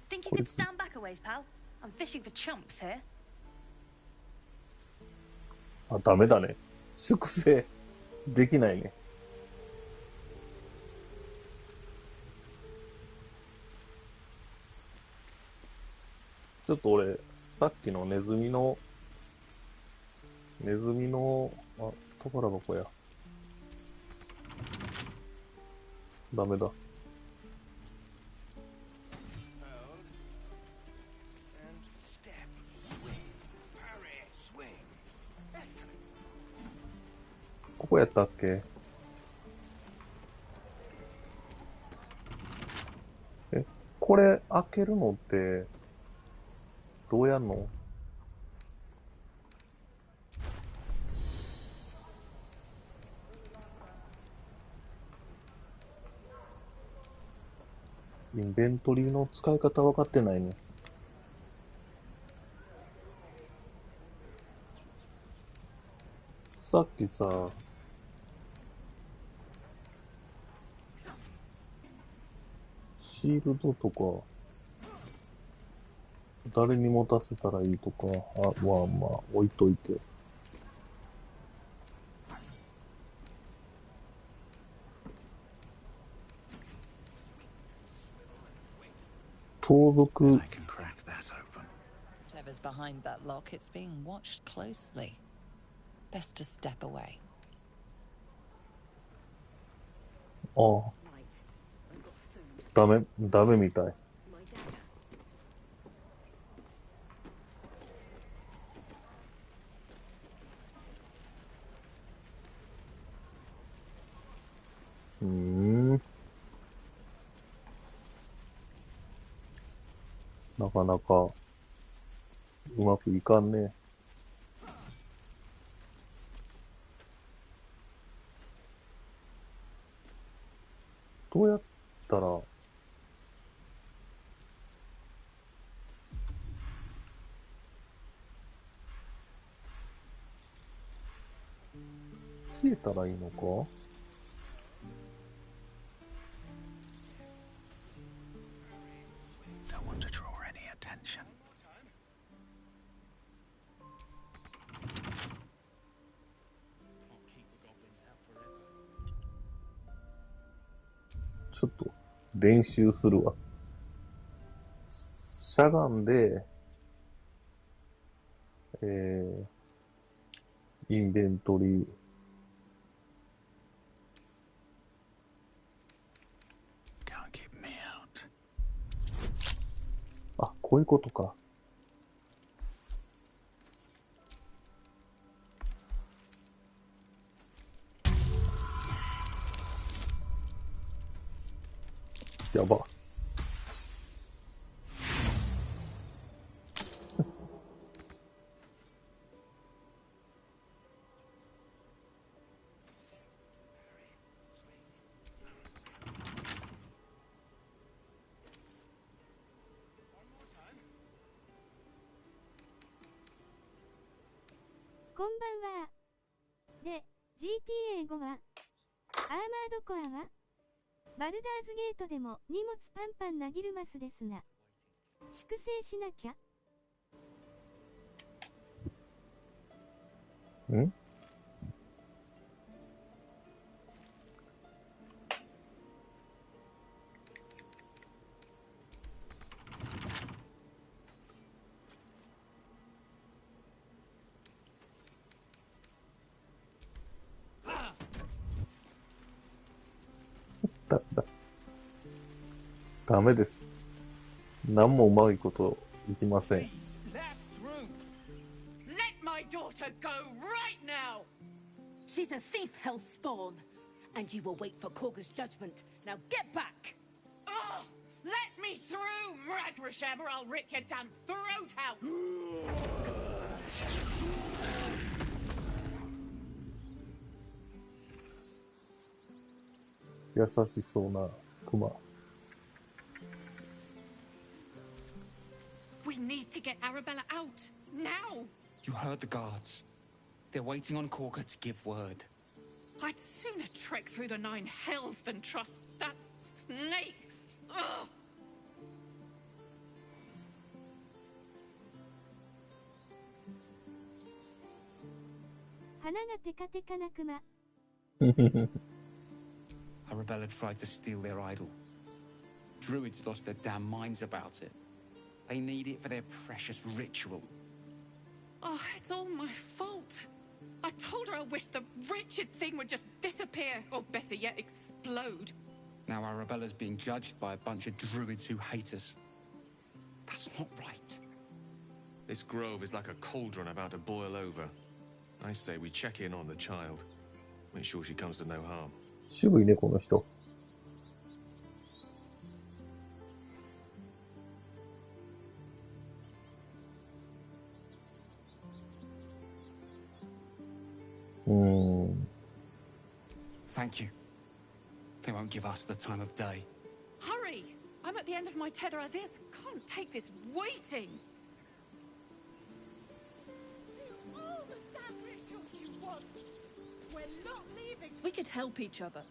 Think you could stand back a ways, pal? I'm fishing for chumps here. あ、ダメだね。粛清できないね。ちょっと俺、さっきのネズミの、あ、宝箱や。ダメだ。ここやったっけ？これ開けるのって、どうやんの？インベントリーの使い方分かってないね。さっきさ、シールドとか、誰に持たせたらいいとか、まあ、置いといて。盗賊。Whatever's behind that lock, it's being watched closely. Best to step away. ああ。ダメみたい。なかなかうまくいかんね。どうやったら消えたらいいのか？ちょっと練習するわ。しゃがんで、インベントリー。あ、こういうことか。やば。こんばんは。で、GTA5 はアーマードコアはバルダーズゲートでも荷物パンパンなギルマスですが、粛清しなきゃ。ん？ダメです。何もうまいこといきません。Let my daughter go right now! She's a thief, hellspawn, and you will wait for Korga's judgment. Now get back! Oh, let me through, Mragrasham, or I'll rip your damn throat out! 優しそうなクマ。We need to get Arabella out now. You heard the guards. They're waiting on Korga to give word. I'd sooner trek through the 9 hells than trust that snake. Ugh. 鼻がテカテカなクマ。Arabella tried to steal their idol. Druids lost their damn minds about it. They need it for their precious ritual. Oh, it's all my fault. I told her I wished the wretched thing would just disappear, or better yet, explode. Now Arabella's being judged by a bunch of druids who hate us. That's not right. This grove is like a cauldron about to boil over. I say we check in on the child. Make sure she comes to no harm. 渋いね、この人。Thank you. They won't give us the time of day. Hurry! I'm at the end of my tether as is. Can't take this waiting. All the damn rituals you want. We're not leaving. We could help each other.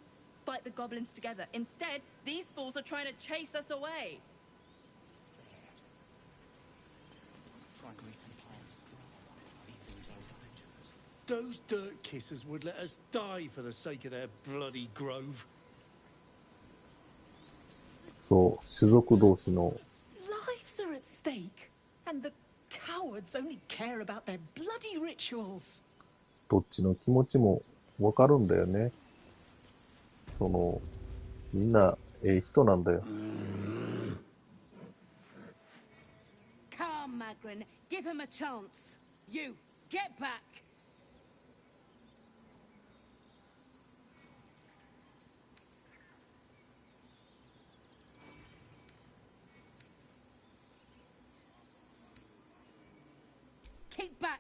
Fight the goblins together. Instead, these fools are trying to chase us away. Those dirt kissers would let us die for the sake of their bloody grove. そう、種族同士の Lives are at stake. And the cowards only care about their bloody rituals. どっちの気持ちもわかるんだよね。その、みんな人なんだよ。Come, Magrin. Give him a chance. You, get back. Keep back.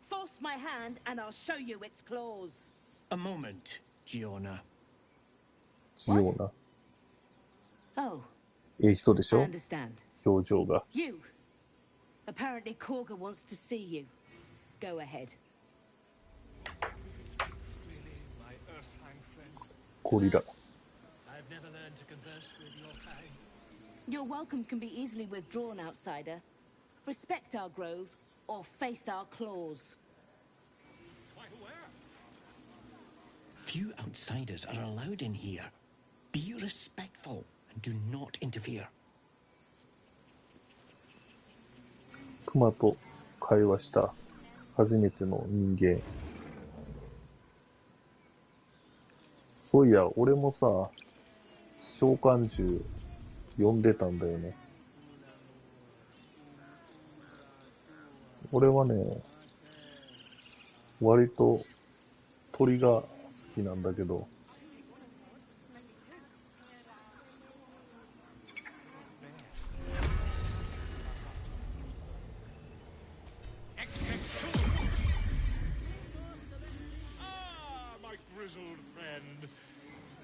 Force my hand and I'll show you its claws. A moment, Giona. 器用な。Oh, 人でし I ょ understand. 表情が。You. Apparently Korga wants to see you. Go ahead. ゴリラ。 I've never learned to converse with your kind. Your welcome can be easily withdrawn, outsider. Respect our grove, or face our claws. Few outsiders are allowed in here. Be respectful and do not interfere. クマと会話した初めての人間。そういや、俺もさ、召喚獣呼んでたんだよね。俺はね、割と鳥が好きなんだけど、Ah, my grizzled friend.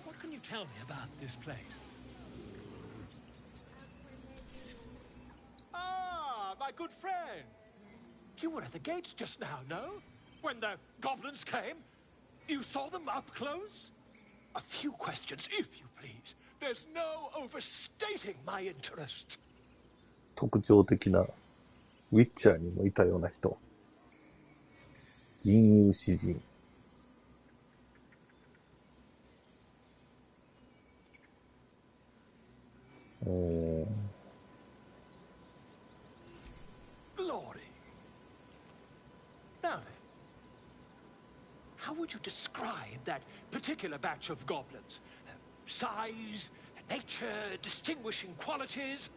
What can you tell me about this place? Ah, my good friend. You were at the gates just now, no? When the goblins came? You saw them up close? A few questions, if you please. There's no overstating my interest. 特徴的なウィッチャーにもいたような人。銀融詩人。Glory. Now then, how would you describe that particular batch of goblins? Size, nature, distinguishing qualities?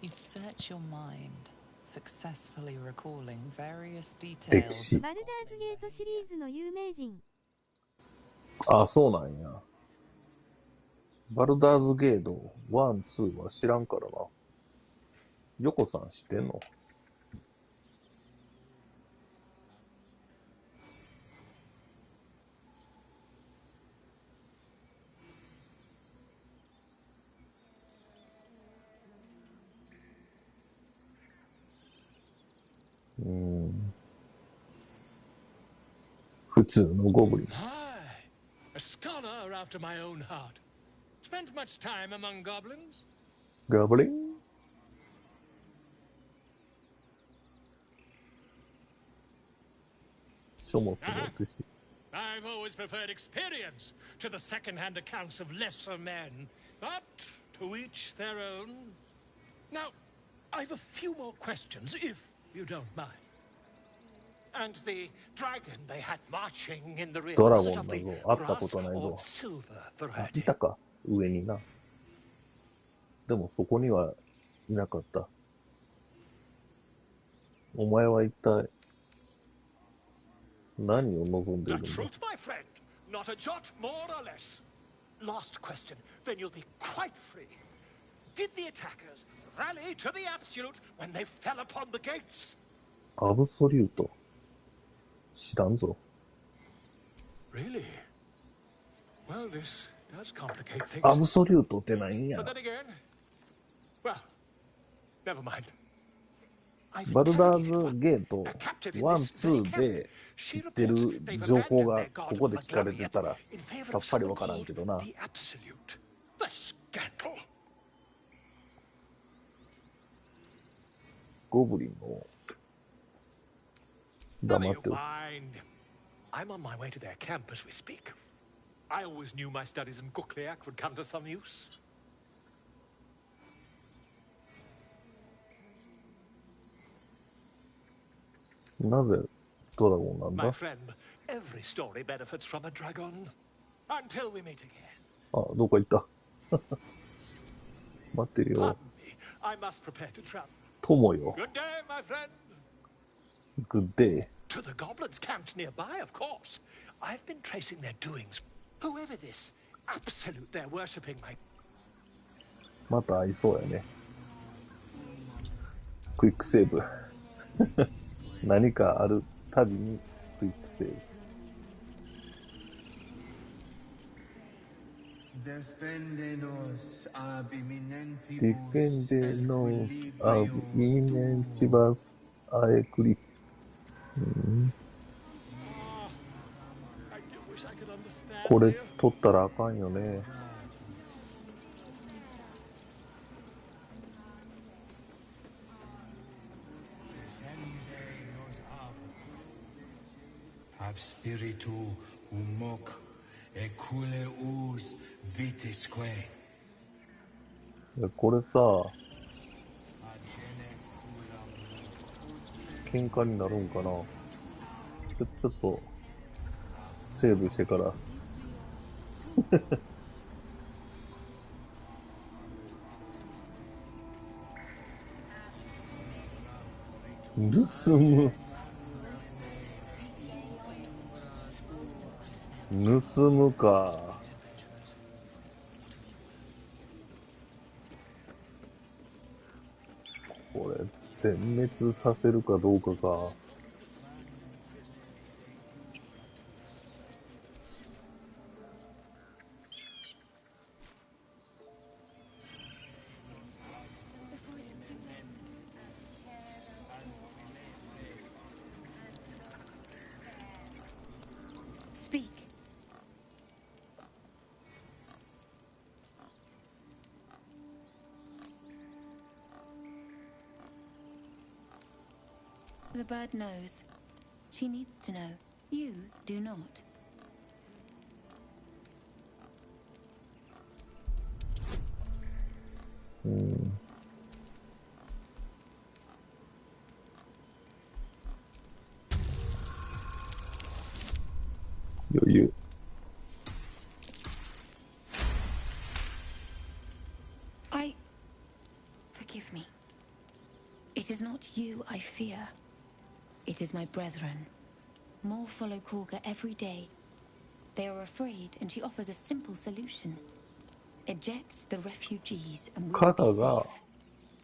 You search your mind, successfully recalling various 歴 details. 史。バルダーズゲートシリーズの有名人。あ、そうなんや。バルダーズゲート1、2は知らんからな。ヨコさん知ってんの？普通のゴブリン。 Aye, a scholar after my own heart. Spent much time among goblins? ゴブリン？書物の弟子。always preferred experience to the second-hand accounts of lesser men. But to each their own. Now, I've a few more questions, if you don't mind. And the dragon they had marching in the rear, ドラ was ゴ it ン of だ the ぞ。会った brass ことない or ぞ。 silver あ、い variety? たか。上にな。でもそこにはいなかった。お前は一体何を望んでい The るんだ？ truth, my friend. Not a jot more or less. Last question, then you'll be quite free. Did the attackers rally to the absolute when they fell upon the gates? アブソリュート。知らんぞ。Really? Well, this does complicate things. アブソリュートって何や。 But then again, well, never mind. バルダーズゲート1、2で知ってる情報がここで聞かれてたらさっぱりわからんけどな。The absolute. The scandal. ゴブリンの黙ってる。 Mind. I'm on my way to their camp as we speak. I always knew my studies in Gukliak would come to some use. なぜドラゴンなんだ？ My friend, every story benefits from a dragon. Until we meet again. あ、どこ行った待ってるよ。 Pardon me. I must prepare to travel. 友よ。 Good day, my friend. Good day. To the goblins camped nearby, of course. I've been tracing their doings. Whoever this absolute they're worshipping might. また会いそうやね。クイックセーブ。何かあるたびにクイックセーブ。Defende-nos ab imminentibus Defende-nos ab imminentibus aequip. I do wish I could understand これ you. 取ったらあかんよね。ab spiritu humoc eculeus vitisque. いやこれさ、喧嘩になるんかな。ちょっとセーブしてから。盗む。盗むか。これ全滅させるかどうかか。Speak. The bird knows. She needs to know. You do not. 余裕。Forgive me. It is not you I fear. It is my brethren. More follow Korga every day. They are afraid, and she offers a simple solution. Eject the refugees and we will カ be ガが safe.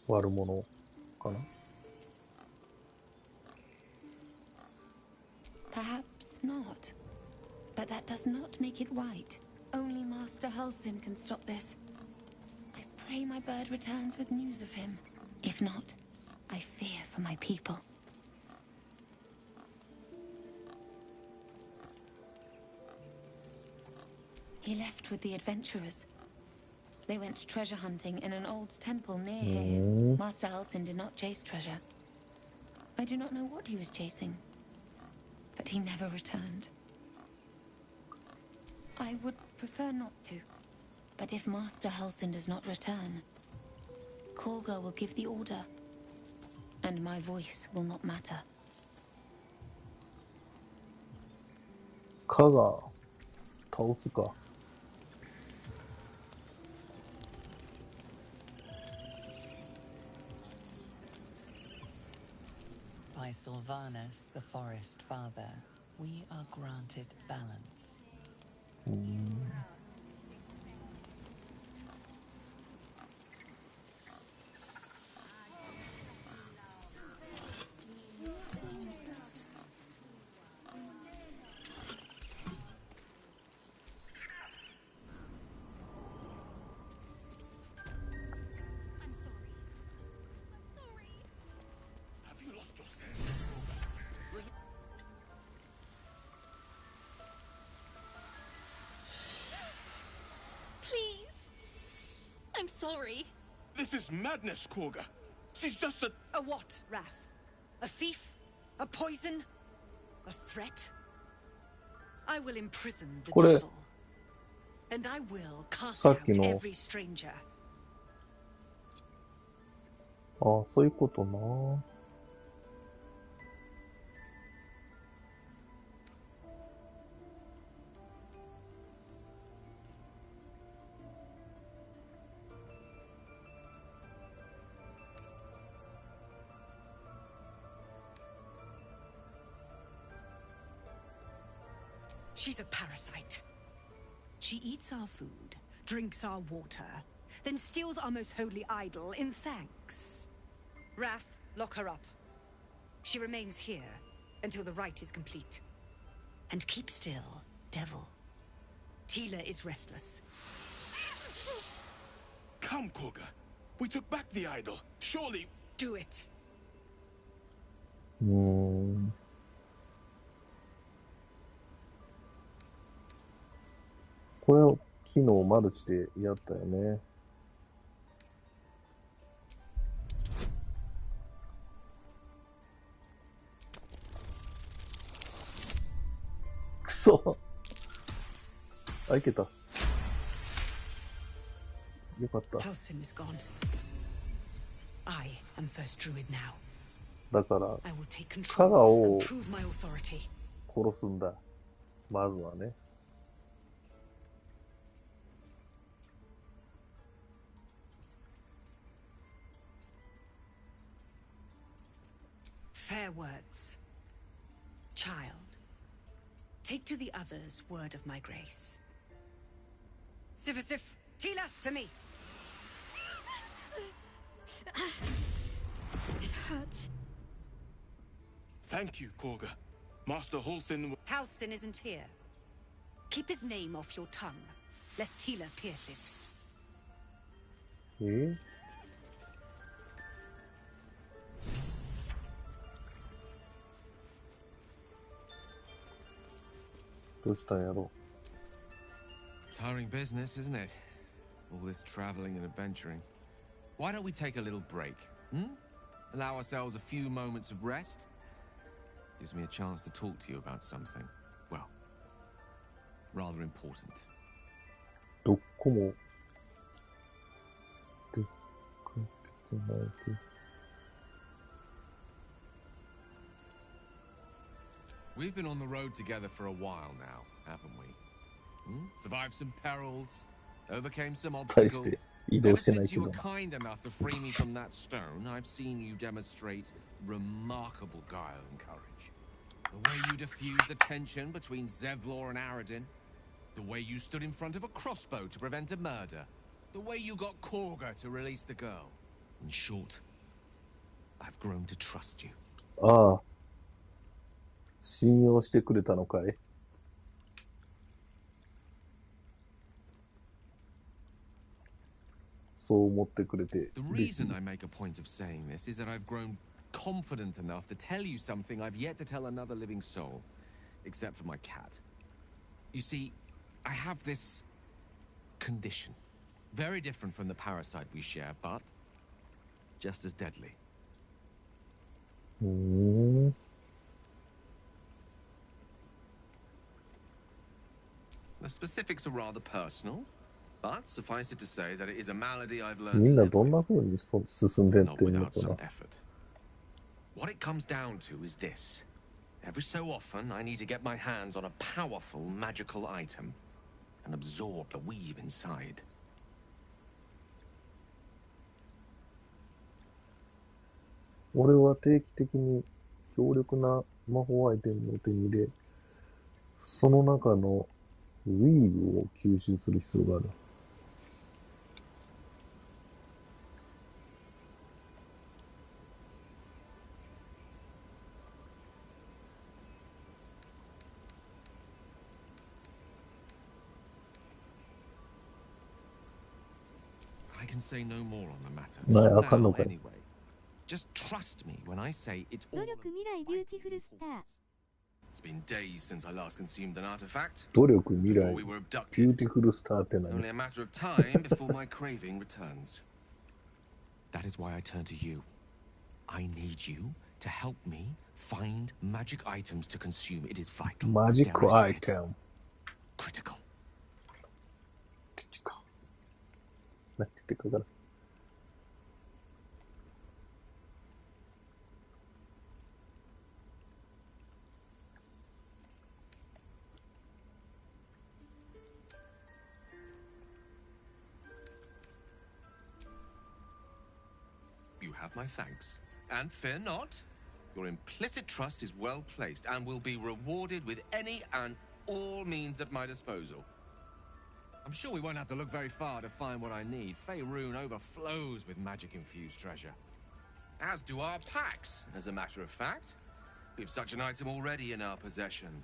悪者かな。 Perhaps not. But that does not make it right. Only Master Halsin can stop this. I pray my bird returns with news of him. If not, I fear for my people. He left with the adventurers. They went treasure hunting in an old temple near here. Master Halsin did not chase treasure. I do not know what he was chasing, but he never returned. I would prefer not to. But if Master Halsin does not return, Korga will give the order, and my voice will not matter. カが倒すか。By Sylvanus, the Forest Father, we are granted balance. I'm sorry. This is madness, Korga. She's just a... A what, Wrath? A thief? A poison? A threat? I will imprison the devil. And I will cast out every stranger. ああ、そういうことな。She's a parasite. She eats our food, drinks our water, then steals our most holy idol in thanks. Wrath, lock her up. She remains here until the rite is complete. And keep still, devil. Tila is restless. Come, Korga. We took back the idol. Surely... Do it. これを昨日マルチでやったよね。くそ。あ、いけた。よかった。Halsin is gone. I am first druid now. だから、 I will take カガ control を and prove my authority. 殺すんだ。まずはね。Fair words. Child, take to the others word of my grace. Sifasif, Tila, to me. It hurts. Thank you, Korga. Master Halsin... Halsin isn't here. Keep his name off your tongue, lest Tila pierce it. え？どうしたんやろ。 Tiring business, isn't it? All this traveling and adventuring. Why don't we take a little break? Allow ourselves a few moments of rest? Gives me a chance to talk to you about something, well, rather important. どこも出かけてないけど。 We've been on the road together for a while now, haven't we? Survived some perils, overcame some 大して obstacles. 移動 Ever してない since け you ど were な。 kind enough to free me from that stone, I've seen you demonstrate remarkable guile and courage. The way you diffused the tension between Zevlor and Aradin. The way you stood in front of a crossbow to prevent a murder. The way you got Korga to release the girl. In short, I've grown to trust you. ああ。信用してくれたのかい。そう思ってくれて The 嬉しい。 reason I make a point of saying this is that I've grown confident enough to tell you something I've yet to tell another living soul, except for my cat. You see, I have this condition. Very different from the parasite we share, but just as deadly. ふーん。The specifics are rather personal, but suffice it to say that it is a malady I've み learned んなどんな風に進んでっ not てるの without かな。 some effort. What it comes down to is this. Every so often, I need to get my hands on a powerful magical item and absorb the weave inside. 俺は定期的に強力な魔法アイテムを手に入れ、その中のウィーブを吸収する必要がある。I can say no more on the matter. な Not あ、あかんの now, かい。 anyway. Just trust me when I say it's 努 all. 力未来ビューティフルスター。 It's been days since I last consumed an artifact. 努力未来 Before we were ビ abducted. ューティフルスターって何？ Only a matter of time before my craving returns. That is why I turn to you. I need you to help me find magic items to consume. It is vital. マジック Dare ア I イ say it? テム。 Critical. なんて言ってかから。You have my thanks. And fear not. Your implicit trust is well placed and will be rewarded with any and all means at my disposal. I'm sure we won't have to look very far to find what I need. Faerun overflows with magic-infused treasure. As do our packs, as a matter of fact. We've such an item already in our possession.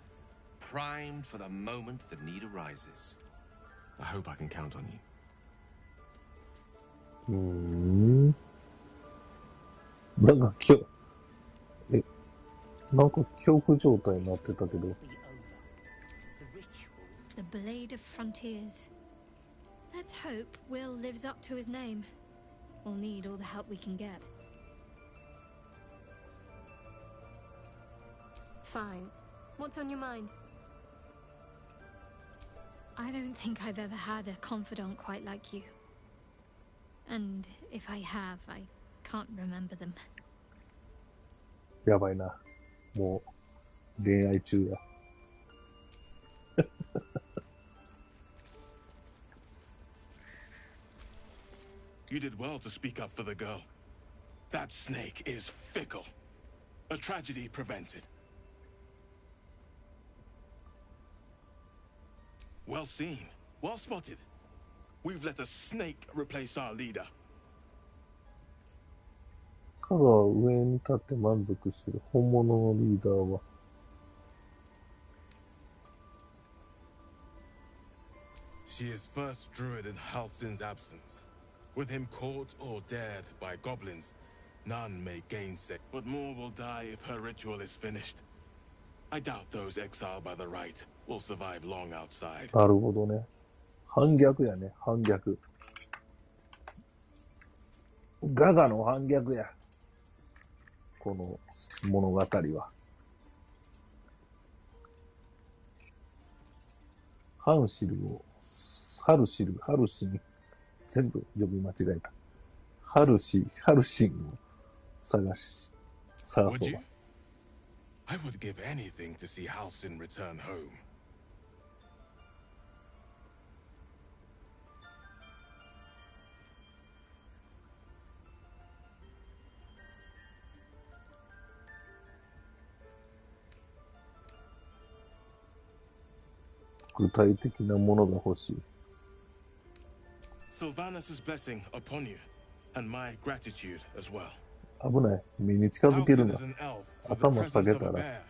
Primed for the moment the need arises. I hope I can count on you. なんかなんか恐怖状態になってたけど。 The Blade of Frontiers. Let's hope Will lives up to his name. We'll need all the help we can get. Fine. What's on your mind? I don't think I've ever had a confidant quite like you. And if I have, I can't remember them. やばいな。もう恋愛中や。You did well to speak up for the girl. That snake is fickle. A tragedy prevented. Well seen. Well spotted. We've let a snake replace our leader. カガは上に立って満足してる。本物のリーダーは。She is first druid in Halsin's absence. With him caught or dared by goblins, none may gainsay. But more will die if her ritual is finished. I doubt those exiled by the right will survive long outside. なるほどね。反逆やね、反逆。ガガの反逆や。この物語は。ハルシン、全部読み間違えた。ハルシンを探そう。 Would you? I would give anything to see Halsin return home. Sylvanus' blessing upon you, and my gratitude as well. 危ない。目に近づけるな。頭下げたら、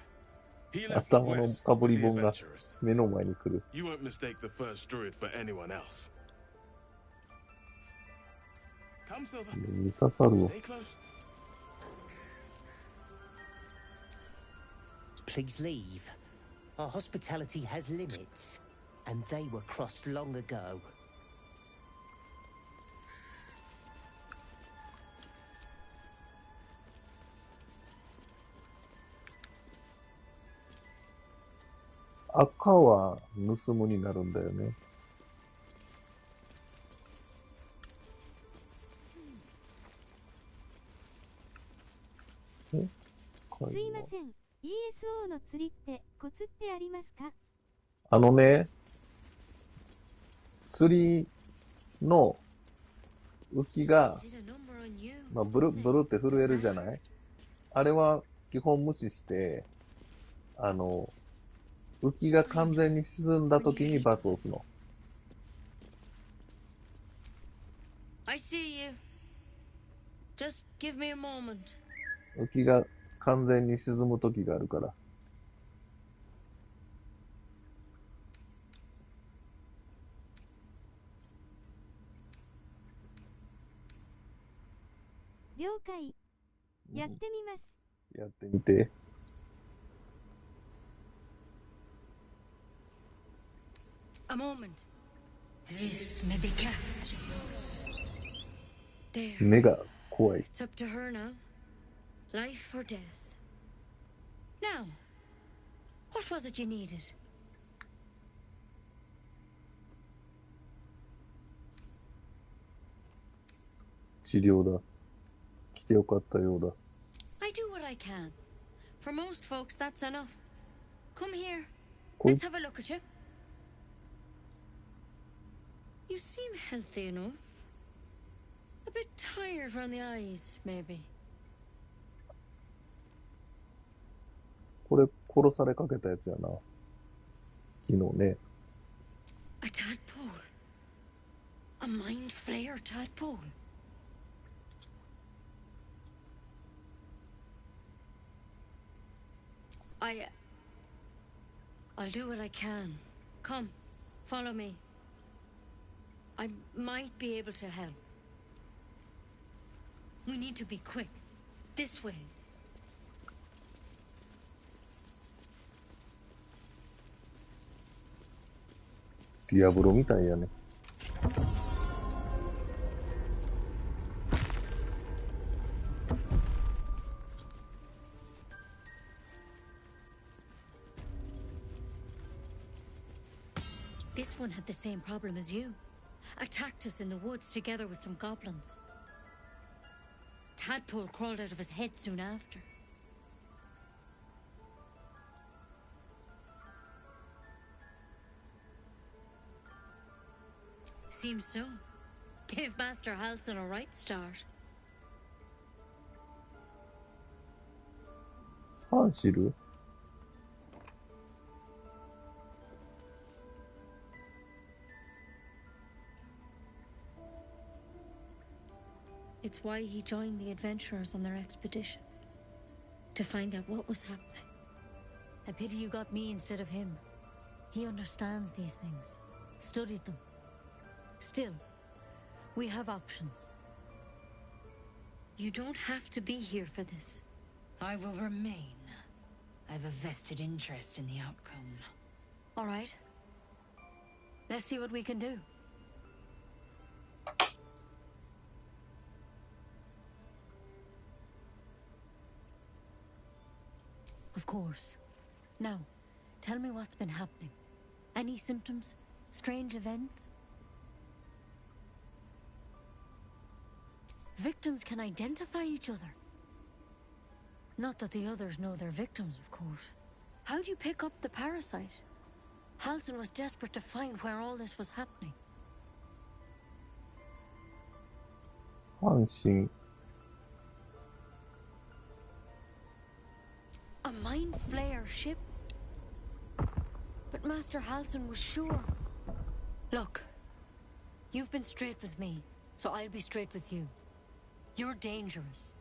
頭のかぶり盆が目の前に来る。You won't mistake the first druid for anyone else. Come, Silver. 目に刺さるわ。 Stay close. Please leave. Our hospitality has limits, and they were crossed long ago. 赤は盗むになるんだよね。すいません。ESO の釣りってコツってありますか？あのね、釣りの浮きが、まあ、ブルって震えるじゃない？あれは基本無視して、浮きが完全に沈んだ時に×を押すの。I see you. Just give me a moment. 浮きが完全に沈む時があるから。了解。やってみます。やってみて。A moment. This may be cat. There. 目が怖い。It's up to her now. Life or death. Now, what was it you needed? 治療だ。来てよかったようだ。I do what I can. For most folks, that's enough. Come here. Cool. Let's have a look at you. You seem healthy enough. A bit tired around the eyes, maybe. これ殺されかけたやつやな。昨日ね。A tadpole. A mind flayer tadpole. I'll do what I can. Come, follow me. I might be able to help. We need to be quick. This way. ディアブロみたいやね。This one had the same problem as you. Attacked us in the woods together with some goblins. Tadpole crawled out of his head soon after. Seems so. Gave Master Halsin a right start. ハンシル？ It's why he joined the adventurers on their expedition. To find out what was happening. A pity you got me instead of him. He understands these things. Studied them. Still, we have options. You don't have to be here for this. I will remain. I have a vested interest in the outcome. All right. Let's see what we can do. Of course. Now, tell me what's been happening. Any symptoms? Strange events? Victims can identify each other. Not that the others know they're victims, of course. How do you pick up the parasite? Halsin was desperate to find where all this was happening. 阪神。 A mind flayer ship? But Master Halsin was sure. Look, you've been straight with me, so I'll be straight with you. You're dangerous.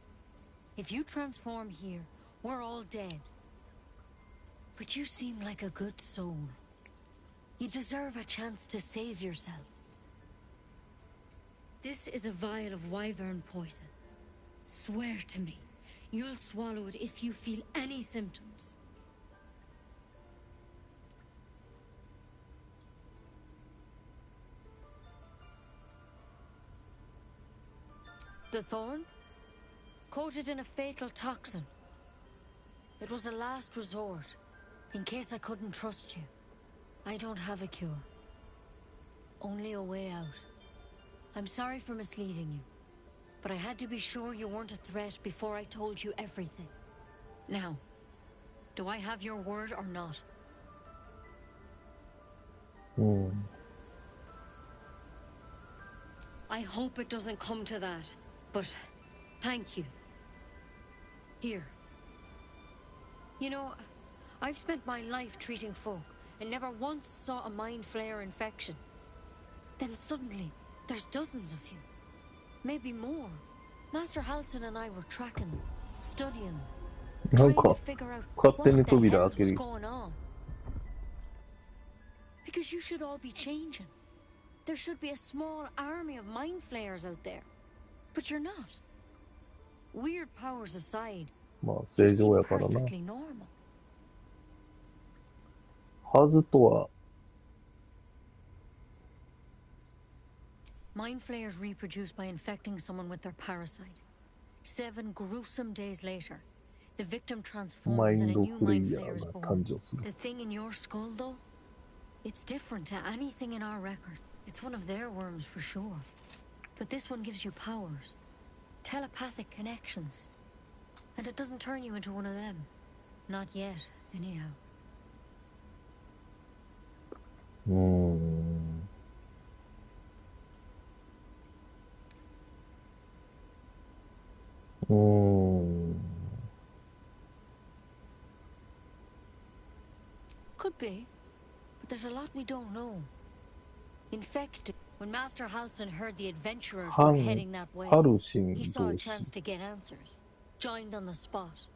If you transform here, we're all dead. But you seem like a good soul. You deserve a chance to save yourself. This is a vial of wyvern poison. Swear to me, you'll swallow it if you feel any symptoms. The thorn? Coated in a fatal toxin. It was a last resort, in case I couldn't trust you. I don't have a cure. Only a way out. I'm sorry for misleading you, but I had to be sure you weren't a threat before I told you everything. Now, do I have your word or not? I hope it doesn't come to that, but thank you. Here. You know, I've spent my life treating folk and never once saw a mind flayer infection. Then suddenly, there's dozens of you. Maybe more. Master Halsin and I were tracking them, studying them, trying to figure out what the hell was going on. Because you should all be changing. There should be a small army of mind flayers out there. But you're not. Weird powers aside, you seem perfectly normal. はずとは Mind flayers reproduce by infecting someone with their parasite. 7 gruesome days later, the victim transforms and a new mind flayer is born. The thing in your skull, though, it's different to anything in our record. It's one of their worms for sure. But this one gives you powers. Telepathic connections. And it doesn't turn you into one of them. Not yet, anyhow. Could be. But there's a lot we don't know. Infected. When Master Halsin heard the adventurers were heading that way, he saw a chance to get answers. Joined on the spot.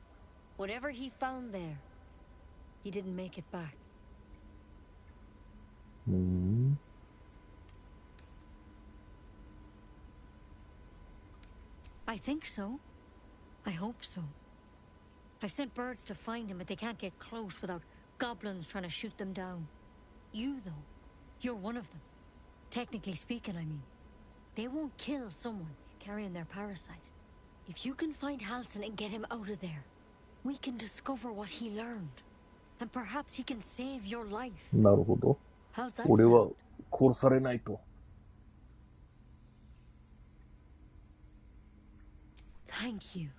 Whatever he found there, he didn't make it back. I think so. I hope so. I've sent birds to find him, but they can't get close without goblins trying to shoot them down. You, though, you're one of them. Technically speaking, I mean. They won't kill someone carrying their parasite. If you can find Halsin and get him out of there, we can discover what he learned. And perhaps he can save your life. なるほど。俺は殺されないと。Thank you.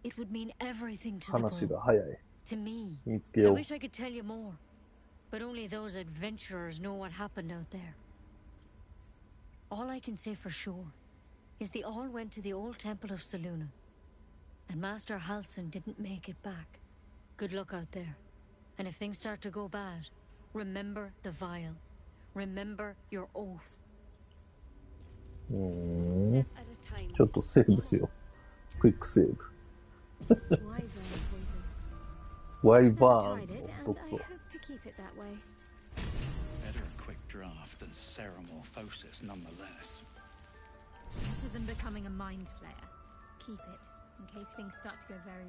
It would mean everything to the 話 group. が早い。 To me. 見つけ I よう。 wish I could tell you more. But only those adventurers know what happened out there. All I can say for sure is they all went to the old temple of Selûne. And Master Halsin didn't make it back. Good luck out there. And if things start to go bad, remember the vial. Remember your oath. ちょっとセーブしよう。クイックセーブ。ワイバーンの毒素。 Better a quick draft than ceramorphosis, nonetheless. Better than becoming a mind flayer. Keep it, in case things start to go very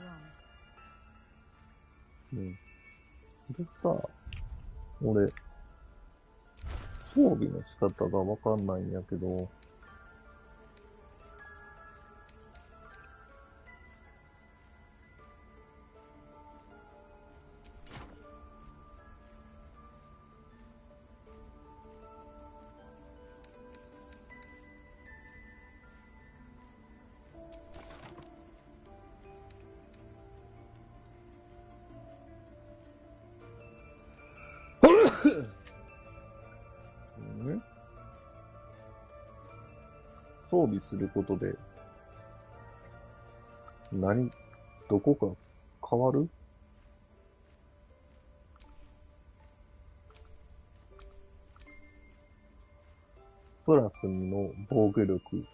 wrong. でさ、俺、装備の仕方がわかんないんやけど、装備することで、どこか変わる？プラス2の防御力。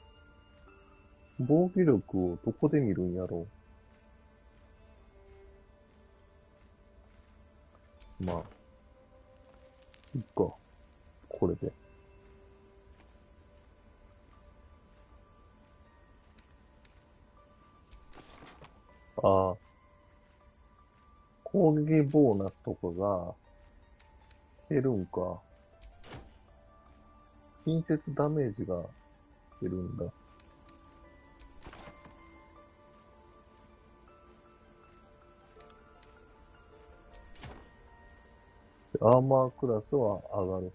防御力をどこで見るんやろう。まあ、いっか。これで。ああ。攻撃ボーナスとかが減るんか。近接ダメージが減るんだ。アーマークラスは上がる。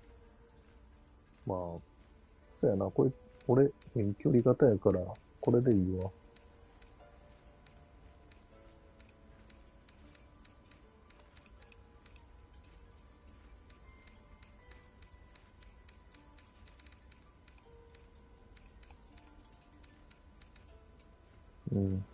まあ、そうやな、これ、俺、遠距離型やから、これでいいわ。うん。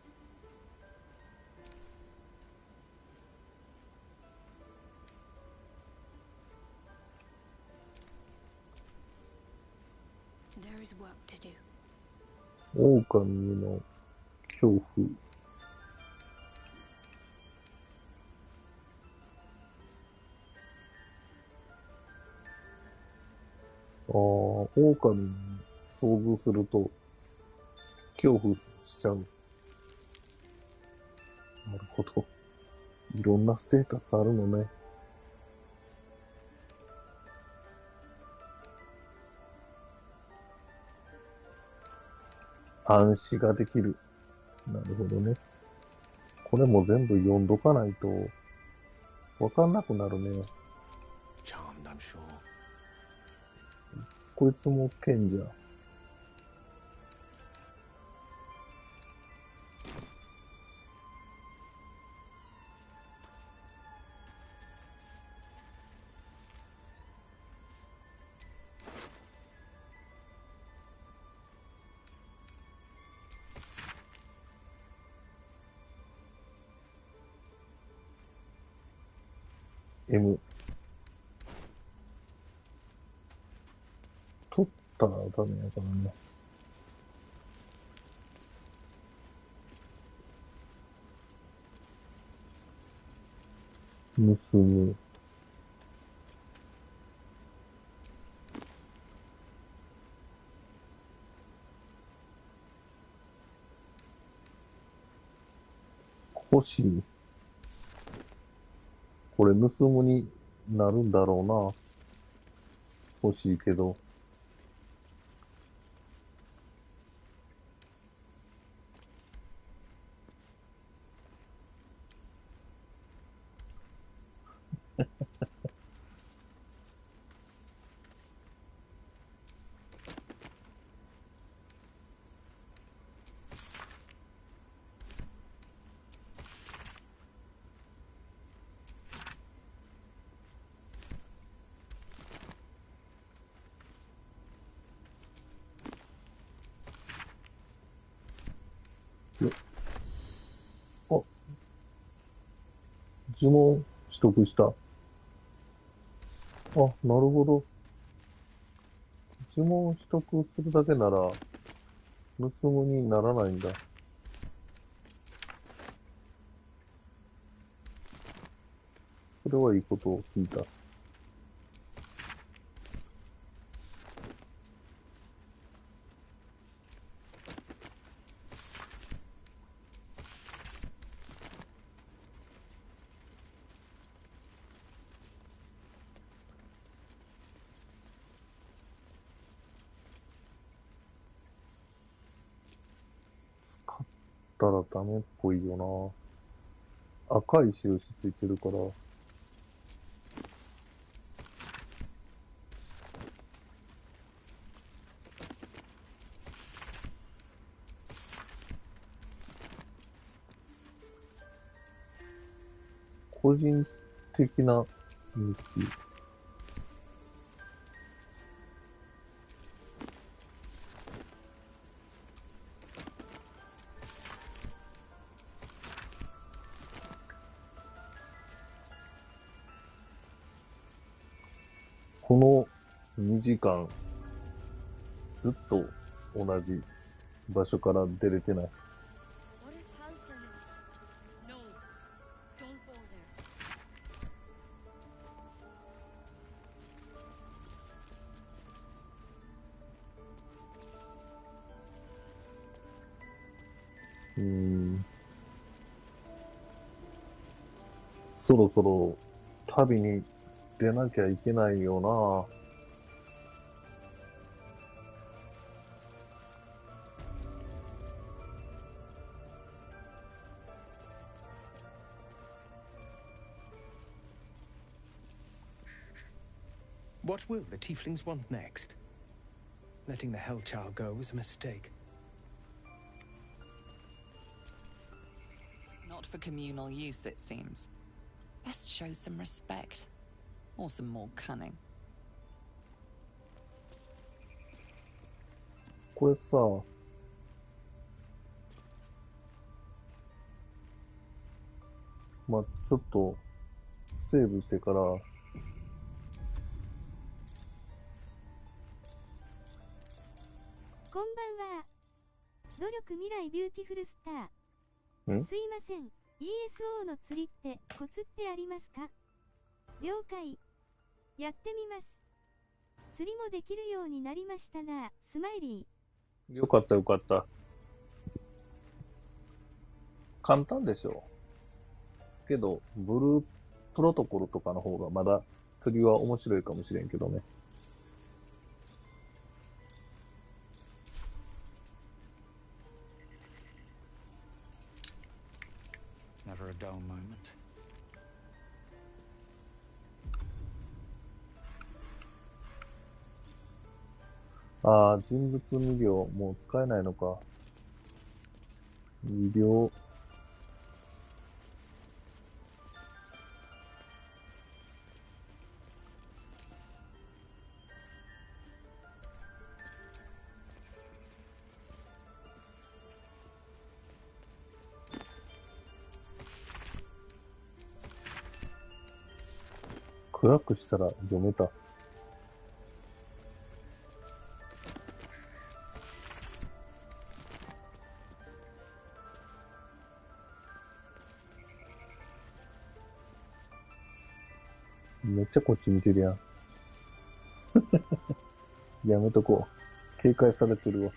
There is work to do. 狼の恐怖。ああ、狼に遭遇すると恐怖しちゃう。なるほど。いろんなステータスあるのね。暗視ができる。なるほどね。これも全部読んどかないとわかんなくなるね。Charmed, I'm sure. こいつも賢者。M。取ったらダメやからね。盗む。欲しい。これ盗むになるんだろうな。欲しいけど。あ、呪文取得した。あ、なるほど。呪文取得するだけなら、盗むにならないんだ。それはいいことを聞いた。使ったらダメっぽいよな。赤い印ついてるから。個人的な日記。この2時間、ずっと同じ場所から出れてない。そろそろ旅に出なきゃいけないよな。What will the tieflings want next? Letting the Hellchild go was a mistake. Not for communal use, it seems. Best show some respect. Or some more cunning. これさ、まあ、ちょっと、セーブしてから、こんばんは。努力未来ビューティフルスター。すいません。ESO の釣りってコツってありますか？了解。やってみます。釣りもできるようになりましたな、スマイリー。よかったよかった。簡単でしょ。けど、ブループロトコルとかの方がまだ釣りは面白いかもしれんけどね。Never a dull moment. ああ、人物2両、もう使えないのか。2両。暗くしたら読めた。めっちゃこっち見てるやん。やめとこう。警戒されてるわ。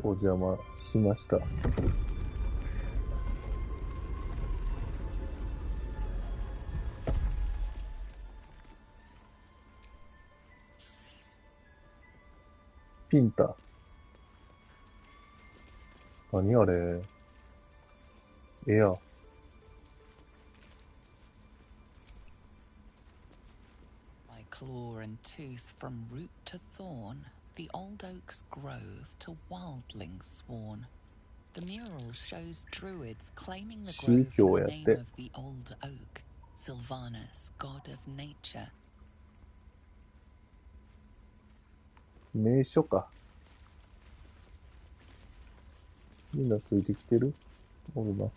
お邪魔しました。ピンタ。何あれ？エア。By claw and tooth from root to thorn, the old oak's grove to wildlings sworn. The mural shows druids claiming the grove in the name of the old oak, Sylvanus, god of nature. 名所か。みんなついてきてる？おるな。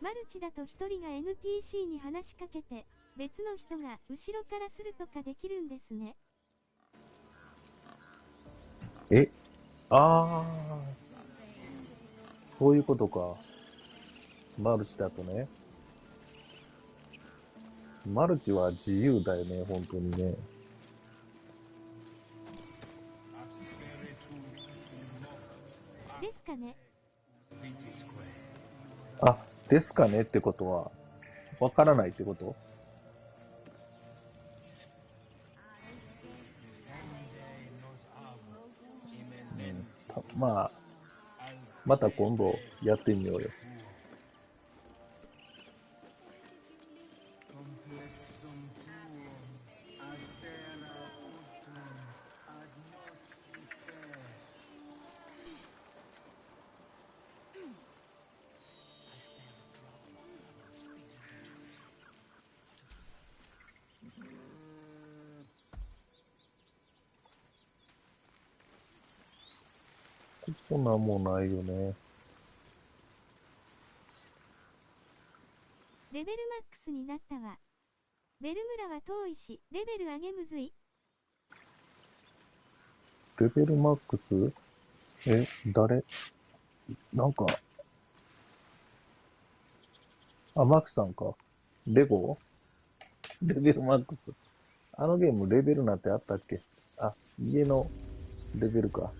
マルチだと一人が NPC に話しかけて、別の人が後ろからするとかできるんですね。え？ああ。そういうことか。マルチだとね。マルチは自由だよね、本当にね。ですかね。あ、ですかねってことは、わからないってこと？まあ、また今度やってみようよ。こんなんもうないよね。レベルマックスになったわ。ベル村は遠いし、レベル上げむずい。レベルマックス？誰？なんか、あ、マックさんか。レゴ？レベルマックス。あのゲームレベルなんてあったっけ？あ、家のレベルか。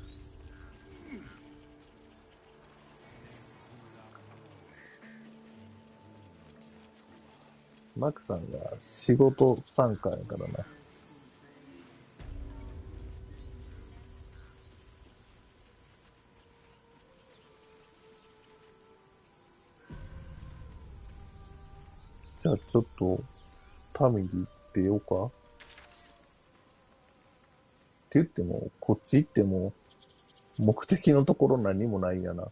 マックさんが仕事参加やからな。じゃあちょっと、タミリ出ようか。って言っても、こっち行っても、目的のところ何もないんやな。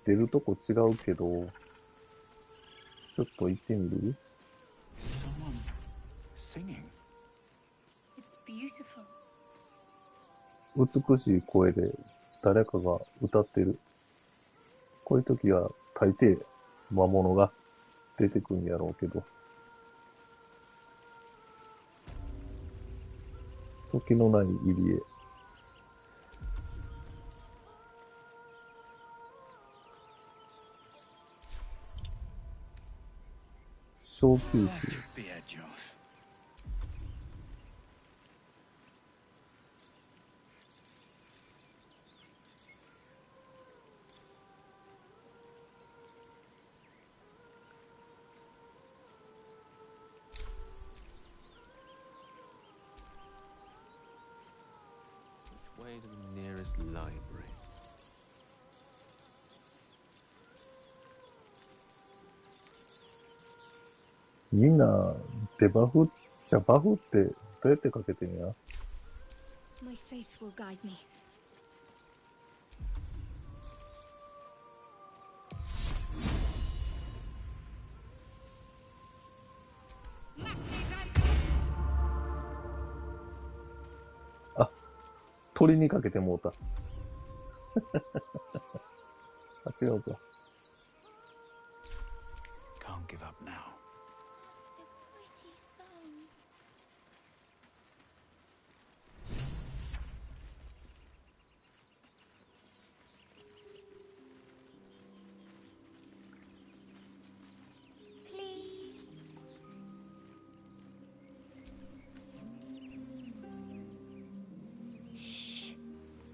出るとこ違うけど、ちょっと行ってみる？ Someone singing. It's beautiful. 美しい声で誰かが歌ってる。こういう時は大抵魔物が出てくるんやろうけど。人気のない入り江。小休止。Way to the nearest library. みんな、デバフじゃバフってどうやってかけてんや？ My faith will guide me. あ、鳥にかけてもうた。あ、違うか。Can't give up now.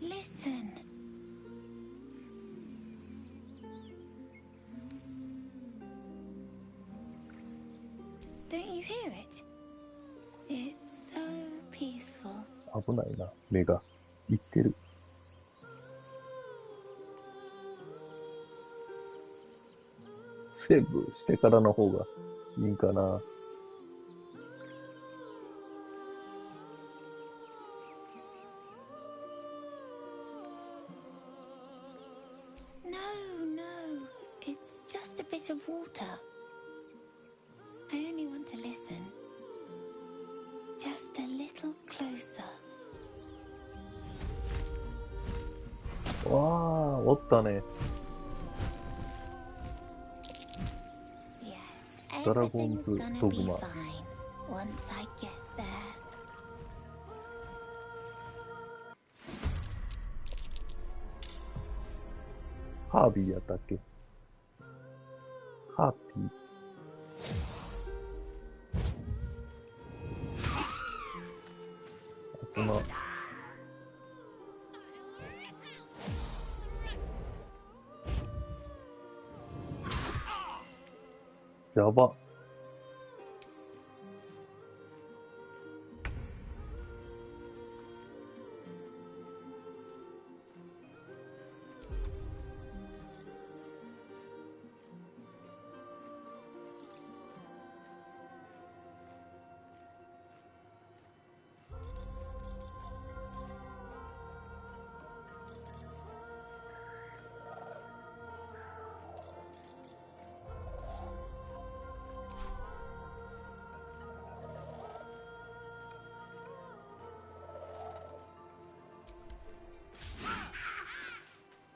Listen. Don't you hear it? It's so peaceful. 危ないな、目が。いってる。セーブしてからの方がいいんかな。No, it's just a bit of water. I only want to listen. Just a little closer. わあ、おったね。ドラゴンズドグマ。Once I get there. ハービーやったっけ？ハーピー。あとな。やば。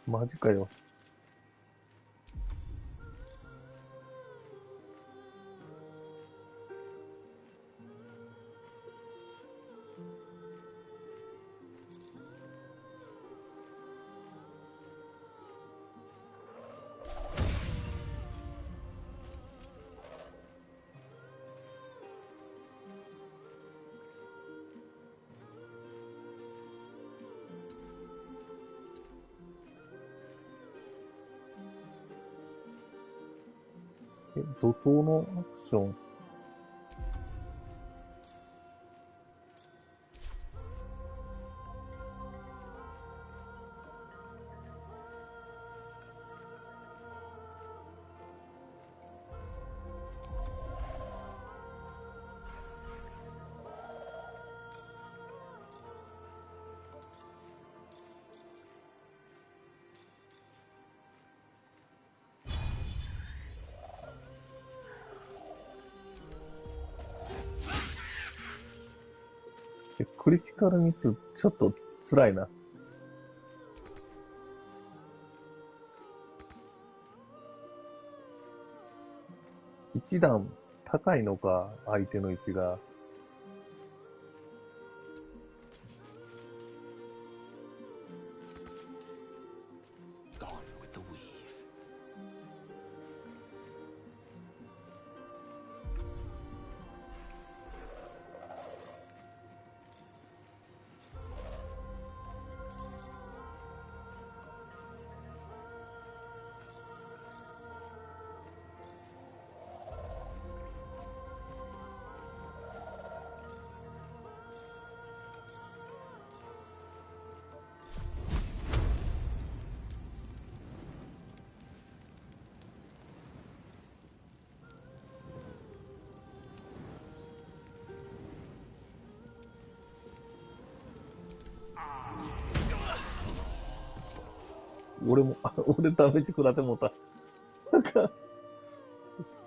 マジかよ。怒涛のアクション。クリティカルミス、ちょっと辛いな。一段高いのか、相手の位置が。俺も、俺ダメージ食らってもうた。なんか、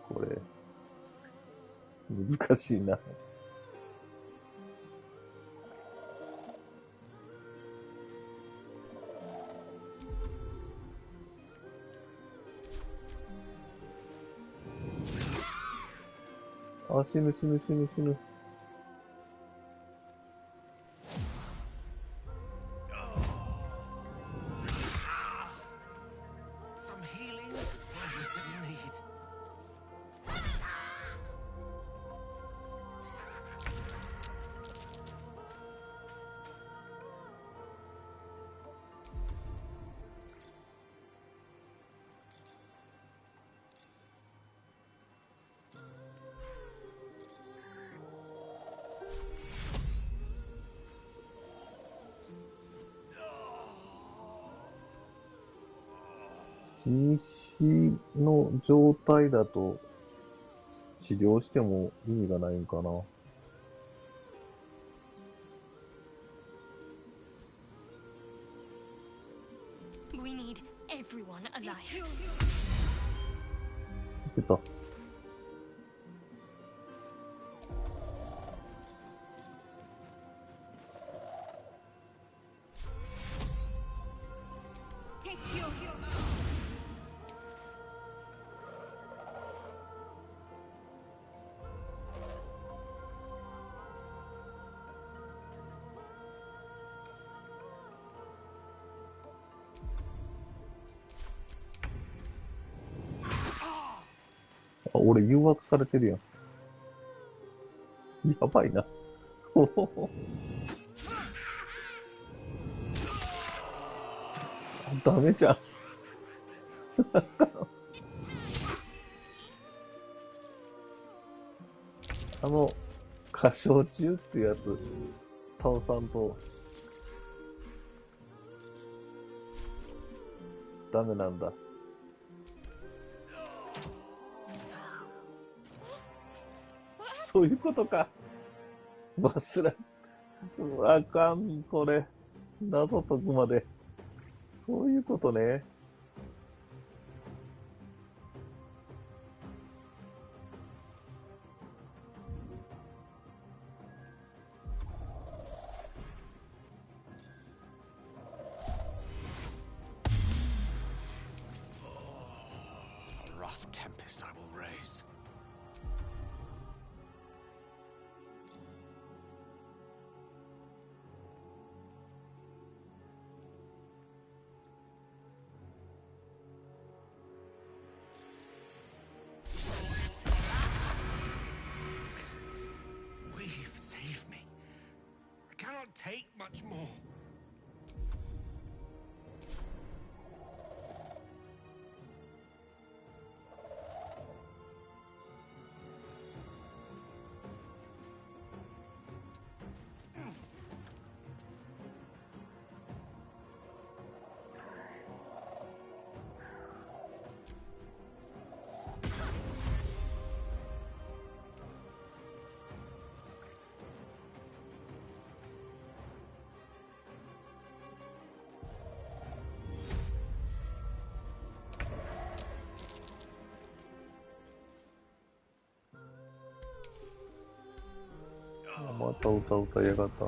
これ、難しいな。あ、死ぬ死ぬ死ぬ死ぬ。瀕死の状態だと治療しても意味がないんかな。We need everyone alive. 出た。俺誘惑されてるやん。やばいな。ダメじゃん。歌唱中っていうやつ、倒さんと、ダメなんだ。そういうことか。忘れ、あかん、これ。謎解くまで。そういうことね。A rough tempest I will raise. Take much more.また歌歌いやがった。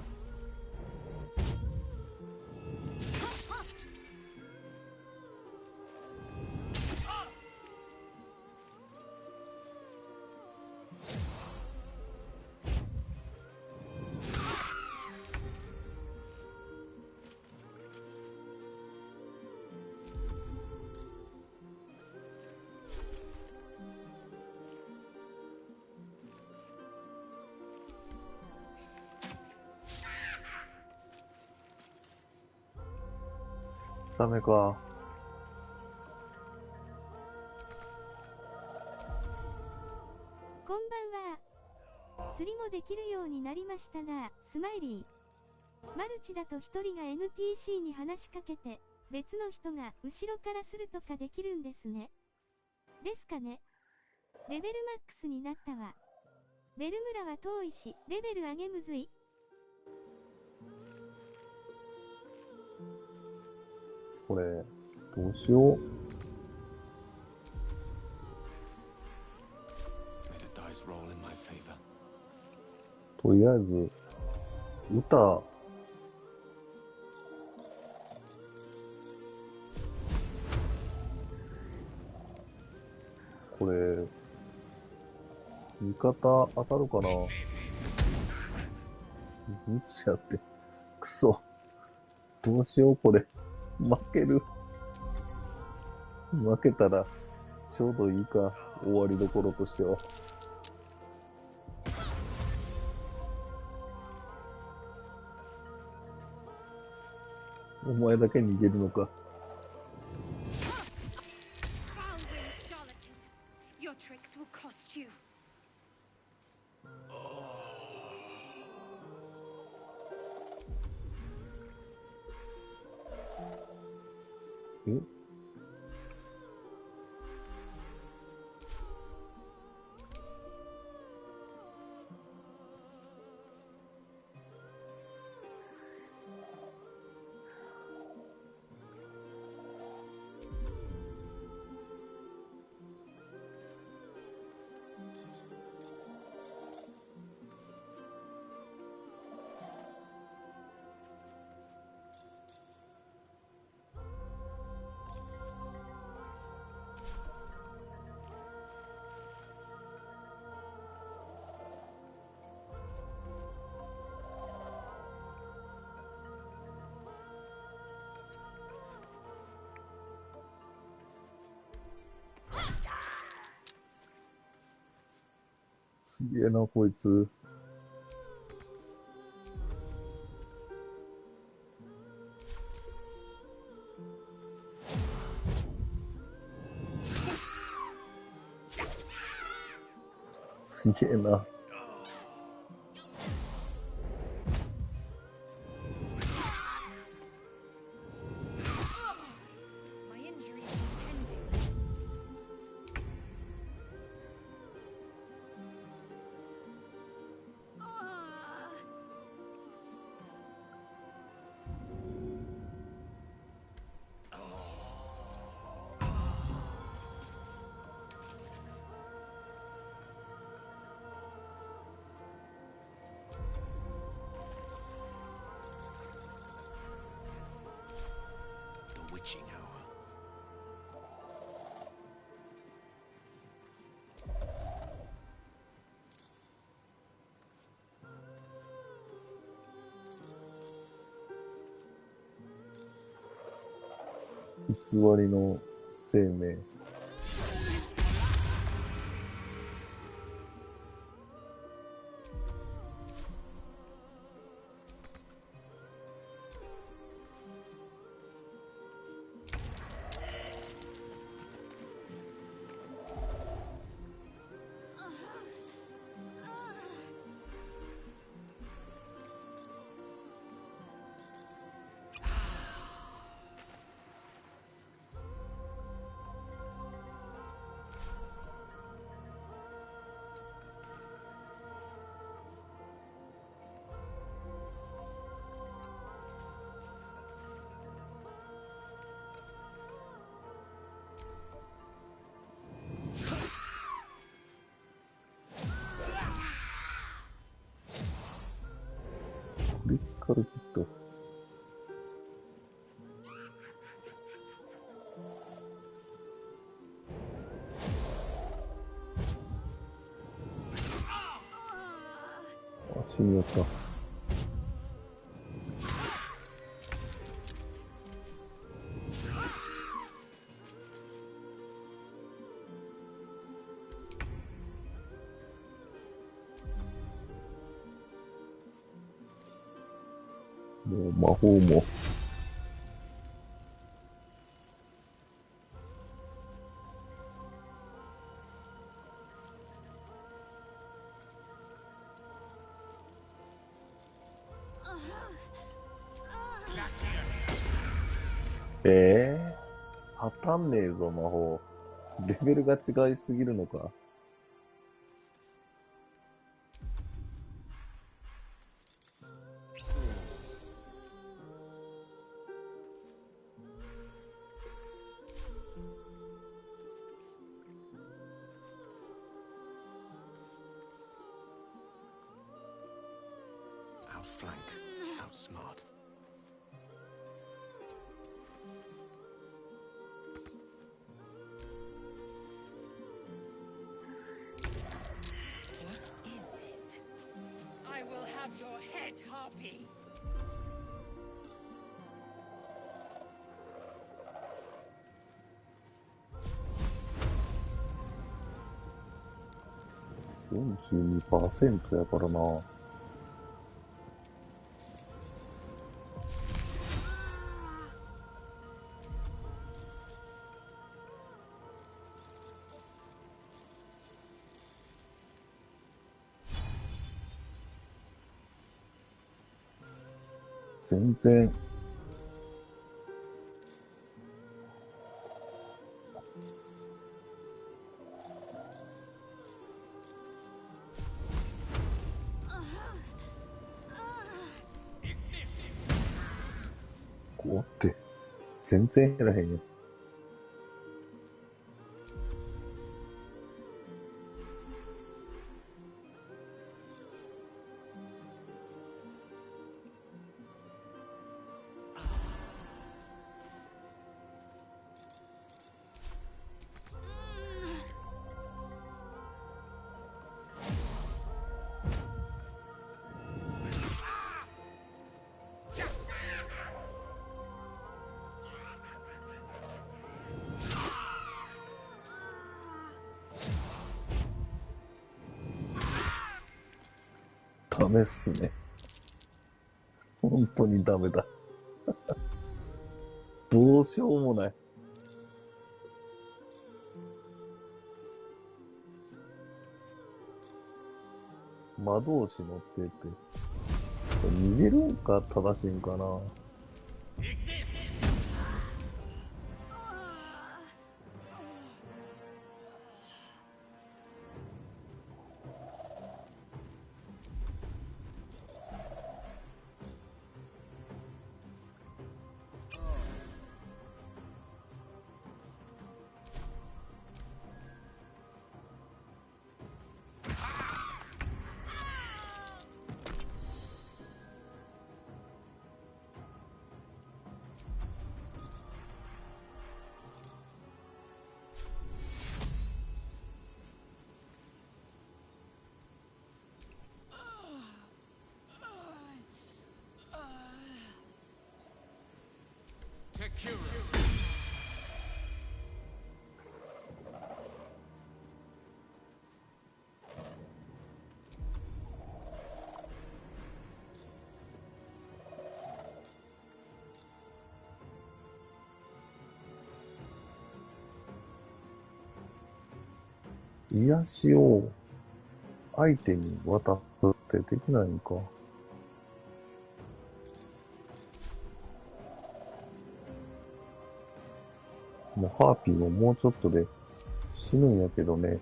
ダメか。こんばんは。釣りもできるようになりましたな、スマイリー。マルチだと一人が NPC に話しかけて、別の人が後ろからするとかできるんですね。ですかね。レベルマックスになったわ。ベル村は遠いし、レベル上げむずい。これ、どうしよう。とりあえず、歌、これ、味方当たるかな。ミスしちゃって。くそ。どうしよう、これ。負ける。負けたら、ちょうどいいか。終わりどころとしては。お前だけ逃げるのか。Your tricks will cost you. え？すげえな、こいつ。すげえな。Witching hour. 偽りの生命。クリティカルヒット。あ、死にやった。もう魔法も当たんねえぞ、魔法。レベルが違いすぎるのか。Outflank, outsmart. What is this? I will have your head, Harpy. 42% やからな。全然。こうって、全然減らへんやん。ダメっすね。本当にダメだ。どうしようもない。魔導士乗ってて。逃げるんか正しいんかな。癒しを相手に渡すってできないのか。もうハーピーももうちょっとで死ぬんやけどね。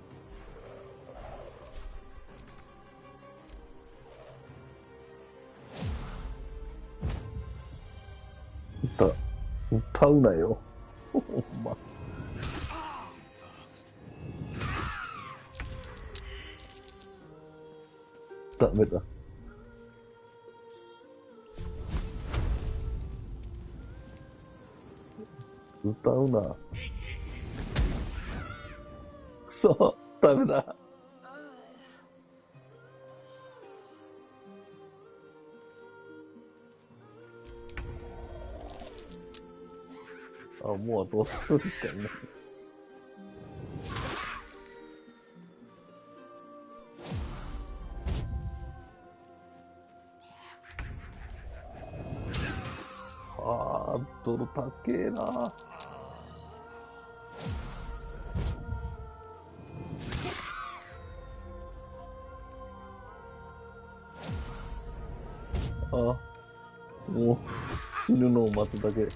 歌うなよ。ほんま。ダメだ。歌うな。くそ、ダメだ。あ、もうあと1人しかいない。ドル高えな。あ、もう死ぬのを待つだけ。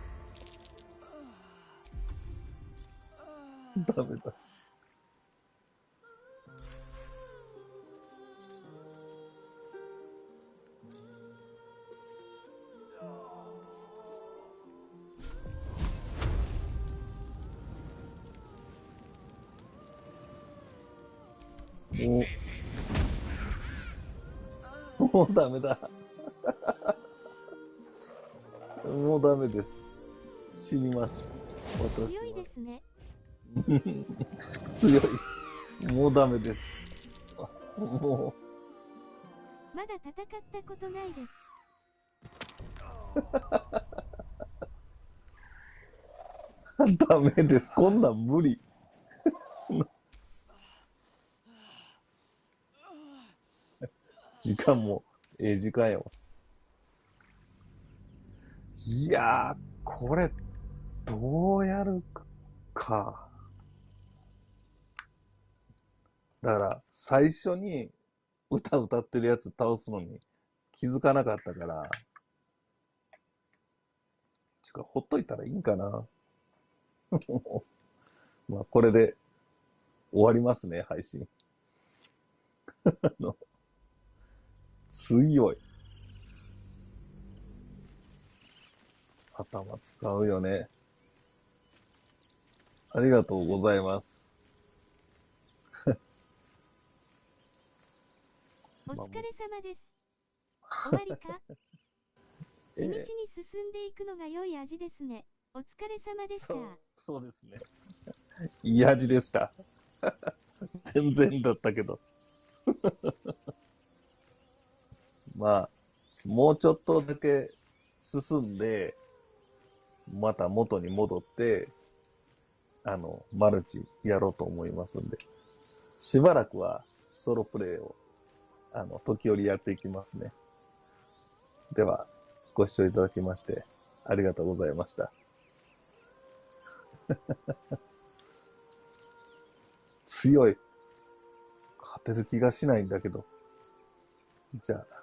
ダメだ。もうダメだ。もうダメです。死にます。私は。強いですね。強い。もうダメです。もう。まだ戦ったことないです。ダメです。こんなん無理。時間も時間よ。いやー、これ、どうやるか。だから、最初に歌歌ってるやつ倒すのに気づかなかったから、ほっといたらいいんかな。まあ、これで終わりますね、配信。強い。頭使うよね。ありがとうございます。お疲れ様です。終わりか地道に進んでいくのが良い味ですね。お疲れ様でした。そうですね。いい味でした。全然だったけど。まあ、もうちょっとだけ進んで、また元に戻って、マルチやろうと思いますんで、しばらくはソロプレイを、時折やっていきますね。では、ご視聴いただきまして、ありがとうございました。強い。勝てる気がしないんだけど。じゃあ。